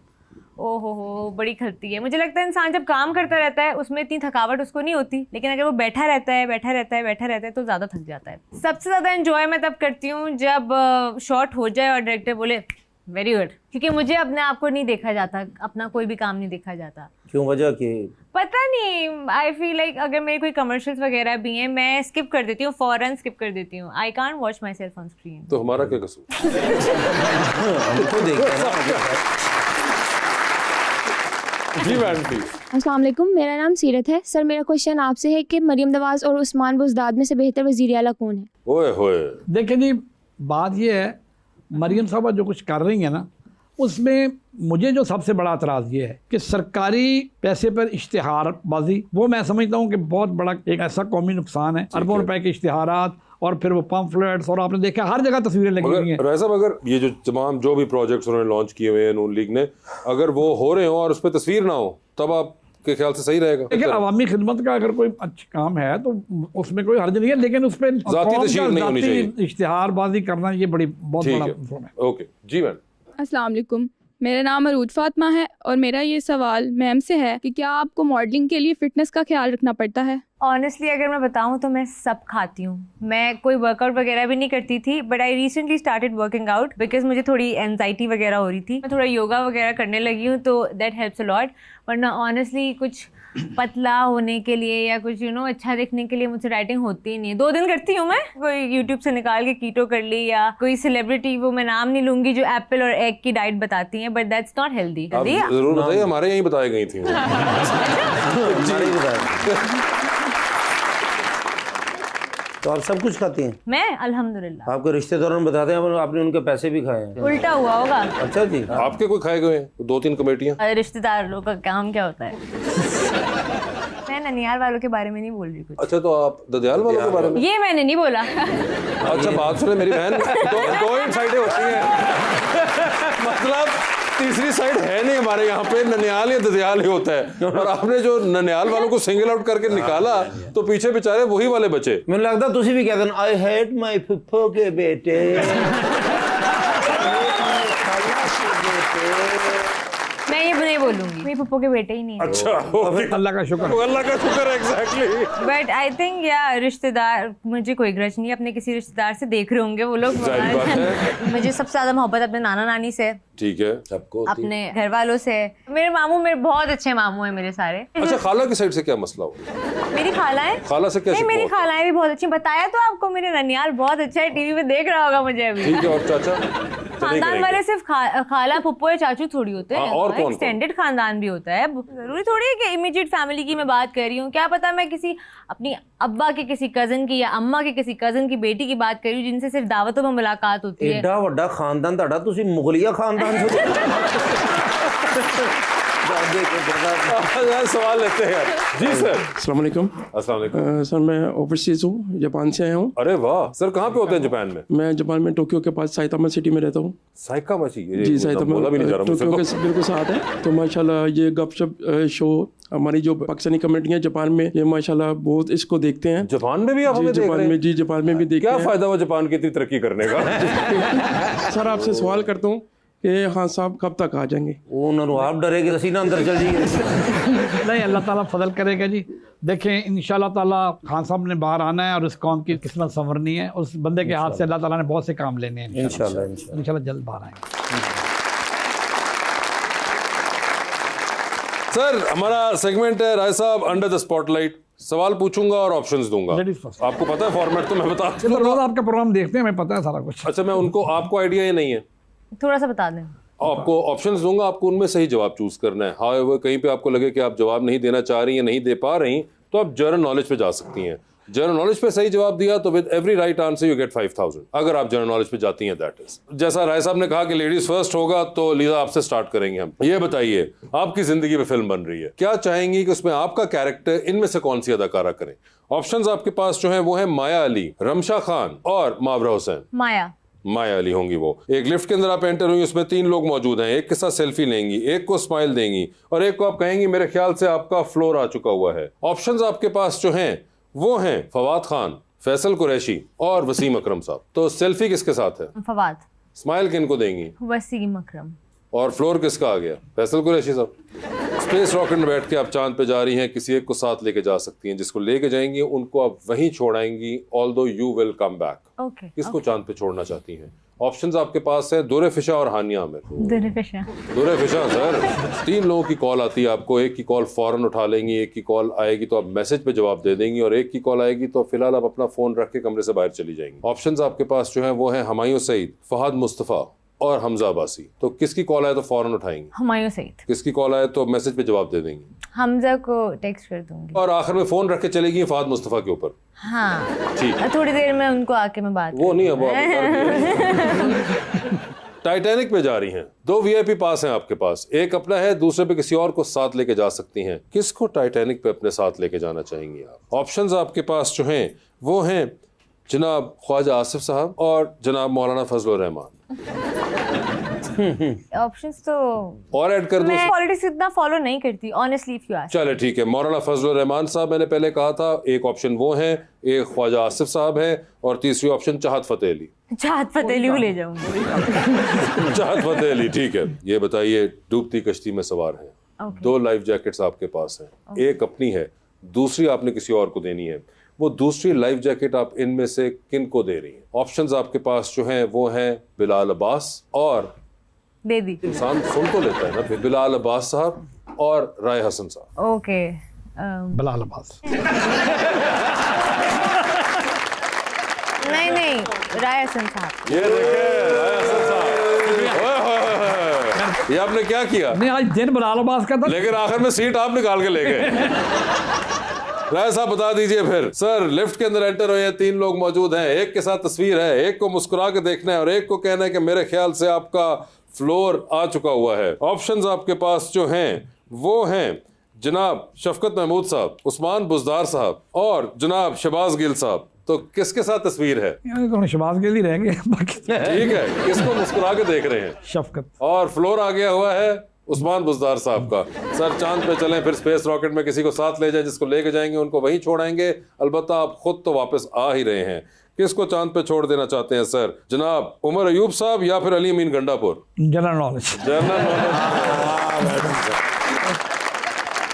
ओ हो बड़ी खलती है। मुझे लगता है इंसान जब काम करता रहता है उसमें इतनी थकावट उसको नहीं होती, लेकिन अगर वो बैठा रहता है तो ज़्यादा थक जाता है। सबसे ज़्यादा एंजॉय मैं तब करती हूँ जब शॉट हो जाए और डायरेक्टर बोले वेरी गुड, क्योंकि मुझे अपने आप को नहीं देखा जाता, अपना कोई भी काम नहीं देखा जाता। क्यों, वजह की? पता नहीं, आई फील लाइक अगर मेरे कोई कमर्शियल्स वगैरह भी हैं, मैं स्किप कर देती हूँ, फौरन स्किप कर देती हूँ। I can't watch my self on screen. तो हमारा क्या कसूर? हमको देखते हैं ना। जी मैडम प्लीज। अस्सलाम वालेकुम, मेरा नाम सीरत है। सर मेरा क्वेश्चन आपसे है कि मरियम नवाज और उस्मान बुज़दार में से बेहतर वज़ीर आला कौन है? ओए होए। देखिए जी, बात ये है, मरियम साहबा जो कुछ कर रही है ना, उसमें मुझे जो सबसे बड़ा एतराज़ ये है कि सरकारी पैसे पर इश्तिहारबाजी, वो मैं समझता हूँ कि बहुत बड़ा एक ऐसा कौमी नुकसान है। अरबों रुपए के इश्तिहारात और फिर वो पम्फलेट्स, और आपने देखा हर जगह तस्वीरें लगी हुई हैं। राय साहब, अगर ये जो तमाम जो भी प्रोजेक्ट्स उन्होंने लॉन्च किए हुए हैं नून लीग ने, अगर वो हो रहे हो और उस पर तस्वीर ना हो, तब आप आपके ख्याल से सही रहेगा? लेकिन अवामी खिदमत का अगर कोई अच्छा काम है तो उसमें कोई हर्ज नहीं है, लेकिन उस पर जाती तशहीर नहीं होनी चाहिए, इश्तिहारबाजी करना ये बहुत बड़ा है। ओके जी मैम। अस्सलाम वालेकुम, मेरा नाम अरूज फातिमा है और मेरा ये सवाल मैम से है कि क्या आपको मॉडलिंग के लिए फिटनेस का ख्याल रखना पड़ता है? ऑनेस्टली अगर मैं बताऊं तो मैं सब खाती हूँ। मैं कोई वर्कआउट वगैरह भी नहीं करती थी, but I recently started working out because मुझे थोड़ी एंजाइटी वगैरह हो रही थी। मैं थोड़ा योगा वगैरह करने लगी हूँ तो दैट हेल्प्स अ लॉट। वरना ऑनेस्टली कुछ पतला होने के लिए या कुछ अच्छा दिखने के लिए मुझसे डाइटिंग होती ही नहीं है। 2 दिन करती हूँ मैं, कोई यूट्यूब से निकाल के कीटो कर ली, या कोई सेलिब्रिटी, वो मैं नाम नहीं लूंगी, जो एप्पल और एग की डाइट बताती हैं, बट दैट्स नॉट हेल्दी। जरूर बताइए, हमारे यहीं बताई गई थी। तो आप सब कुछ खाती हैं? मैं अल्हम्दुलिल्लाह। आपके रिश्तेदारों ने बताते हैं आपने उनके पैसे भी खाए हैं? उल्टा हुआ होगा। अच्छा जी। आपके कोई खाए गए हैं? 2-3 कमेटियां। रिश्तेदार लोग का काम क्या होता है? मैं ननियाल वालों के बारे में नहीं बोल रही कुछ। अच्छा, तो आप ददियाल वालों के बारे में? ये मैंने नहीं बोला। अच्छा बात सुने मेरी बहन, दो ही साइडें होती हैं। मतलब तीसरी साइड है नहीं हमारे यहाँ पे, ननियाल या ददियाल ही होता है। और आपने जो ननियाल वालों को सिंगल आउट करके निकाला तो पीछे बेचारे वही वाले बचे। मुझे लगता तुसी भी कहते आई हेट माय फुफ्फो के बेटे। मैं ये नहीं बोलूंगी, मेरे पप्पो के बेटे ही नहीं है। अच्छा, अल्लाह का शुक्र, अल्लाह का शुक्र है। एग्जैक्टली। बट आई थिंक या रिश्तेदार, मुझे कोई ग्रज नहीं है, अपने किसी रिश्तेदार से देख रहे होंगे वो लोग। मुझे सबसे ज्यादा मोहब्बत अपने नाना नानी से, ठीक है, सबको अपने घर वालों से। मेरे मामू, मेरे बहुत अच्छे मामू हैं मेरे सारे। अच्छा, खाला की साइड से क्या मसला हो? मेरी खालाएं, खाला से क्या? मेरी खालाएं भी बहुत अच्छी। बताया तो आपको, मेरे ननियाल बहुत अच्छा है, टीवी पे देख रहा होगा मुझे अभी। ठीक है। और चाचा? खानदान वाले सिर्फ खाला, फुप्पो या चाचू थोड़ी होते हैं, और कौन? एक्सटेंडेड खानदान भी होता है। जरूरी थोड़ी है कि इमीडिएट फैमिली की मैं बात कर रही हूँ। क्या पता मैं किसी अपनी अब्बा के किसी कजन की या अम्मा के किसी कजन की बेटी की बात कर रही हूँ, जिनसे सिर्फ दावतों में मुलाकात होती है। एडा वड्डा खानदान ताड़ा, तुसी मुगलिया खानदान सवाल लेते हैं जी सर। अस्सलाम वालेकुम। अस्सलाम वालेकुम। सर मैं ओवरसीज हूँ, जापान से आया हूँ। अरे वाह सर, कहाँ पे होते हैं जापान में? मैं जापान में टोक्यो के पास साइतामा सिटी में रहता हूँ। साइकामा सिटी? जी, साइतामा टोक्यो के बिल्कुल साथ है। तो माशाल्लाह ये गपशप शो हमारी जो पाकिस्तानी कम्युनिटी है जापान में, ये माशाल्लाह बहुत इसको देखते हैं। जापान में भी आप हमें देख रहे हैं? जी जापान में भी देखते हैं। क्या फायदा हुआ जापान की इतनी तरक्की करने का? सर आपसे सवाल करता हूँ कि हाँ साहब कब तक आ जाएंगे? आप डरेंगे तो सीना अंदर चल जाइए। नहीं, अल्लाह ताला फजल करेगा जी। देखें इंशाल्लाह ताला खान साहब ने बाहर आना है और उस कौम की किस्मत संवरनी है। उस बंदे के हाथ से अल्लाह ताला ने बहुत से काम लेने हैं। इंशाल्लाह जल्द बाहर आएंगे। सर हमारा सेगमेंट है राय साहब अंडर द स्पॉटलाइट। सवाल पूछूंगा और ऑप्शंस दूंगा। आपको पता है फॉर्मेट? तो मैं बता दूंगा। रोज आपका प्रोग्राम देखते हैं, हमें पता है सारा कुछ। अच्छा, मैं उनको, आपको आइडिया ही नहीं है? थोड़ा सा बता दें। आपको ऑप्शंस दूंगा, आपको उनमें सही जवाब चूज करना है। हाँ, कहीं पे आपको लगे कि आप जवाब नहीं देना चाह रही हैं, नहीं दे पा रही, तो आप जनरल नॉलेज पे जा सकती हैं। जनरल नॉलेज पे सही जवाब दिया तो with every right answer you get 5000। अगर आप जनरल नॉलेज पे जाती हैं, दैट इज। जैसा राय साहब ने कहा कि लेडीज फर्स्ट होगा, तो लीजा आपसे स्टार्ट करेंगे हम। ये बताइए, आपकी जिंदगी में फिल्म बन रही है, क्या चाहेंगी कि उसमें आपका कैरेक्टर इनमें से कौन सी अदाकारा करें? ऑप्शंस आपके पास जो है वो है माया अली, रमशा खान और मावरा हुसैन। माया अली होंगी वो। एक लिफ्ट के अंदर आप एंटर हुई, उसमें 3 लोग मौजूद हैं। एक के साथ सेल्फी लेंगी, एक को स्माइल देंगी और एक को आप कहेंगी मेरे ख्याल से आपका फ्लोर आ चुका हुआ है। ऑप्शंस आपके पास जो हैं वो हैं फवाद खान, फैसल कुरैशी और वसीम अकरम साहब। तो सेल्फी किसके साथ है? फवाद। स्माइल किनको देंगी? वसीम अकरम। और फ्लोर किसका आ गया? फैसल कुरैशी साहब। स्पेस रॉकेट में बैठ के आप चांद पे जा रही हैं, किसी एक को साथ लेके जा सकती हैं। जिसको लेके जाएंगी उनको आप वहीं छोड़ाएंगी, although you will come back. किसको चांद पे छोड़ना चाहती हैं? ऑप्शंस आपके पास है दुरे फिशा और हानिया आमिर। दुरे फिशा सर, 3 लोगों की कॉल आती है आपको। एक की कॉल फौरन उठा लेंगी, एक की कॉल आएगी तो आप मैसेज पे जवाब दे देंगी, और एक की कॉल आएगी तो फिलहाल आप अपना फोन रख के कमरे से बाहर चली जाएंगी। ऑप्शंस आपके पास जो है वो है हुमायूं सईद, फहद मुस्तफा और हमजा अब्बासी। तो किसकी कॉल आए तो फौरन उठाएंगी? हुमायूं सईद। किसकी कॉल आए तो मैसेज पे जवाब दे देंगी? हमजा को टेक्स्ट कर दूंगी। और आखिर में फोन रख के चलेगी फहद मुस्तफा के ऊपर। हाँ ठीक, थोड़ी देर में उनको आके मैं बात वो नहीं है वो टाइटैनिक में जा रही हैं, 2 VIP पास हैं आपके पास, एक अपना है, दूसरे पे किसी और को साथ लेके जा सकती हैं। किसको टाइटैनिक पे अपने साथ लेके जाना चाहेंगी आप? ऑप्शंस आपके पास जो हैं वो हैं जनाब ख्वाजा आसिफ साहब और जनाब मौलाना फजलुर रहमान। ऑप्शंस तो और ऐड कर दो। मैं पॉलिटिक्स इतना फॉलो नहीं करती ऑनेस्टली इफ यू आस्क। चले ठीक है, मौलाना फजलुर रहमान साहब मैंने पहले कहा था, एक ऑप्शन वो हैं, एक ख्वाजा आसिफ साहब हैं, और तीसरी ऑप्शन चाहत फतेह अली। चाहत फतेह अली को ले जाऊंगी। चाहत फतेह अली, ठीक है। ये बताइए, डूबती कश्ती में सवार हैं, दो लाइफ जैकेट्स आपके पास हैं, एक अपनी है, दूसरी आपने किसी और को देनी है। वो दूसरी लाइफ जैकेट आप इनमें से किन को दे रही हैं? ऑप्शंस आपके पास जो हैं वो हैं बिलाल अब्बास और दे दी। इंसान सुन तो लेता है ना, बिलाल अब्बास साहब और राय हसन साहब। ओके बिलाल अब्बास। नहीं राय हसन साहब। ये देखें राय हसन साहब, ये आपने क्या किया? नहीं, आज दिन बिलाल अब्बास का था, लेकिन आखिर में सीट आप निकाल के ले गए। राय साहब बता दीजिए फिर। सर लिफ्ट के अंदर एंटर हुए, 3 लोग मौजूद हैं, एक के साथ तस्वीर है, एक को मुस्कुरा के देखना है और एक को कहना है कि मेरे ख्याल से आपका फ्लोर आ चुका हुआ है। ऑप्शंस आपके पास जो हैं वो हैं जनाब शफकत महमूद साहब, उस्मान बुजदार साहब और जनाब शहबाज गिल साहब। तो किसके साथ तस्वीर है? शहबाज गिल ही रहेंगे बाकी। ठीक है, किसको मुस्कुरा के देख रहे हैं? शफकत। और फ्लोर आ गया हुआ है उस्मान बुजदार साहब का। सर चांद पे चलें, फिर स्पेस रॉकेट में किसी को साथ ले जाएं, जिसको लेके जाएंगे उनको वहीं छोड़ाएंगे। अलबत्ता आप खुद तो वापस आ ही रहे हैं। किसको चांद पे छोड़ देना चाहते हैं सर? जनाब उमर अयूब साहब या फिर Ali Amin Gandapur? General knowledge. General knowledge.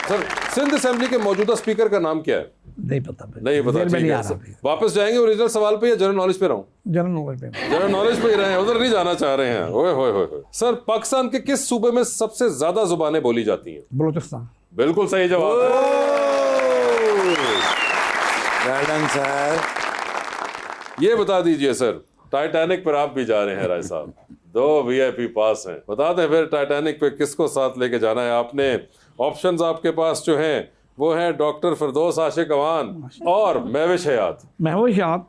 Sir Sindh assembly के मौजूदा स्पीकर का नाम क्या है? नहीं पता। नहीं पता, ठीक है। वापस जाएंगे ओरिजिनल सवाल पे या जनरल नॉलेज पे रहूं? जनरल नॉलेज पे। जनरल नॉलेज पे ही रहे हैं, उधर नहीं जाना चाह रहे हैं। ओए होए होए। सर पाकिस्तान के किस सूबे में सबसे ज्यादा जुबानें बोली जाती हैं? बलूचिस्तान। बिल्कुल सही जवाब है। सर ये बता दीजिए सर, टाइटैनिक पर आप भी जा रहे हैं राय साहब, 2 VIP पास हैं, बता दें फिर टाइटैनिक पे किसको साथ लेके जाना है आपने? ऑप्शंस आपके पास जो हैं वो हैं डॉक्टर फिरदौस आशिक अवान और महविश हयात। महविश हयात।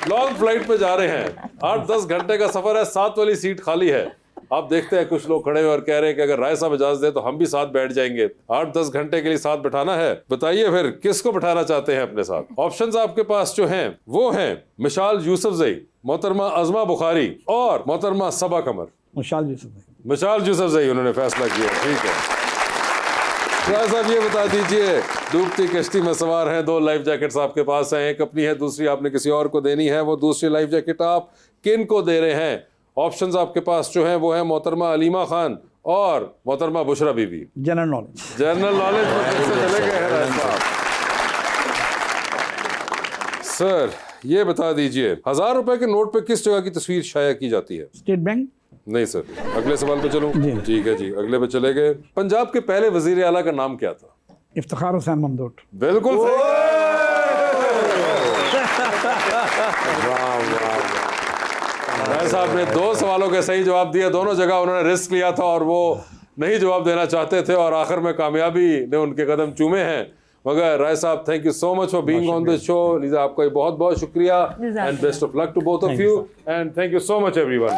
लॉन्ग फ्लाइट पे जा रहे हैं, 8-10 घंटे का सफर है, 7 वाली सीट खाली है। आप देखते हैं कुछ लोग खड़े हुए और कह रहे हैं कि अगर राय साहब इजाजत दे तो हम भी साथ बैठ जाएंगे। 8-10 घंटे के लिए साथ बैठाना है, बताइए फिर किसको बैठाना चाहते हैं अपने साथ? ऑप्शंस आपके पास जो हैं वो हैं मिशाल यूसुफजई, मोहतरमा अजमा बुखारी और मोहतरमा सबा कमर। मिशाल यूसुफजई। मिशाल यूसुफजई उन्होंने फैसला किया। ठीक है राय साहब, ये बता दीजिए, डूबती कश्ती में सवार हैं, 2 लाइफ जैकेट्स आपके पास हैं, एक अपनी है, दूसरी आपने किसी और को देनी है। वो दूसरी लाइफ जैकेट आप किन को दे रहे हैं? ऑप्शंस आपके पास जो हैं वो है मोहतरमा अलीमा खान और मोहतरमा Bushra Bibi. General knowledge. General knowledge में फिर से चले गए हैं राय साहब। सर ये बता दीजिए, 1000 रुपए के नोट पे किस जगह की तस्वीर शाया की जाती है? State bank. नहीं सर, अगले सवाल पे चलूं? ठीक है जी, अगले पे चले गए। पंजाब के पहले वजीर आला का नाम क्या था? इफ्तिखार हुसैन ममदूद। बिल्कुल सही। राय साहब ने 2 सवालों के सही जवाब दिए, दोनों जगह उन्होंने रिस्क लिया था और वो नहीं जवाब देना चाहते थे और आखिर में कामयाबी ने उनके कदम चूमे हैं। मगर राय साहब, thank you so much for being on this show. Lisa आपका बहुत बहुत शुक्रिया and best of luck to both of you and thank you so much everyone.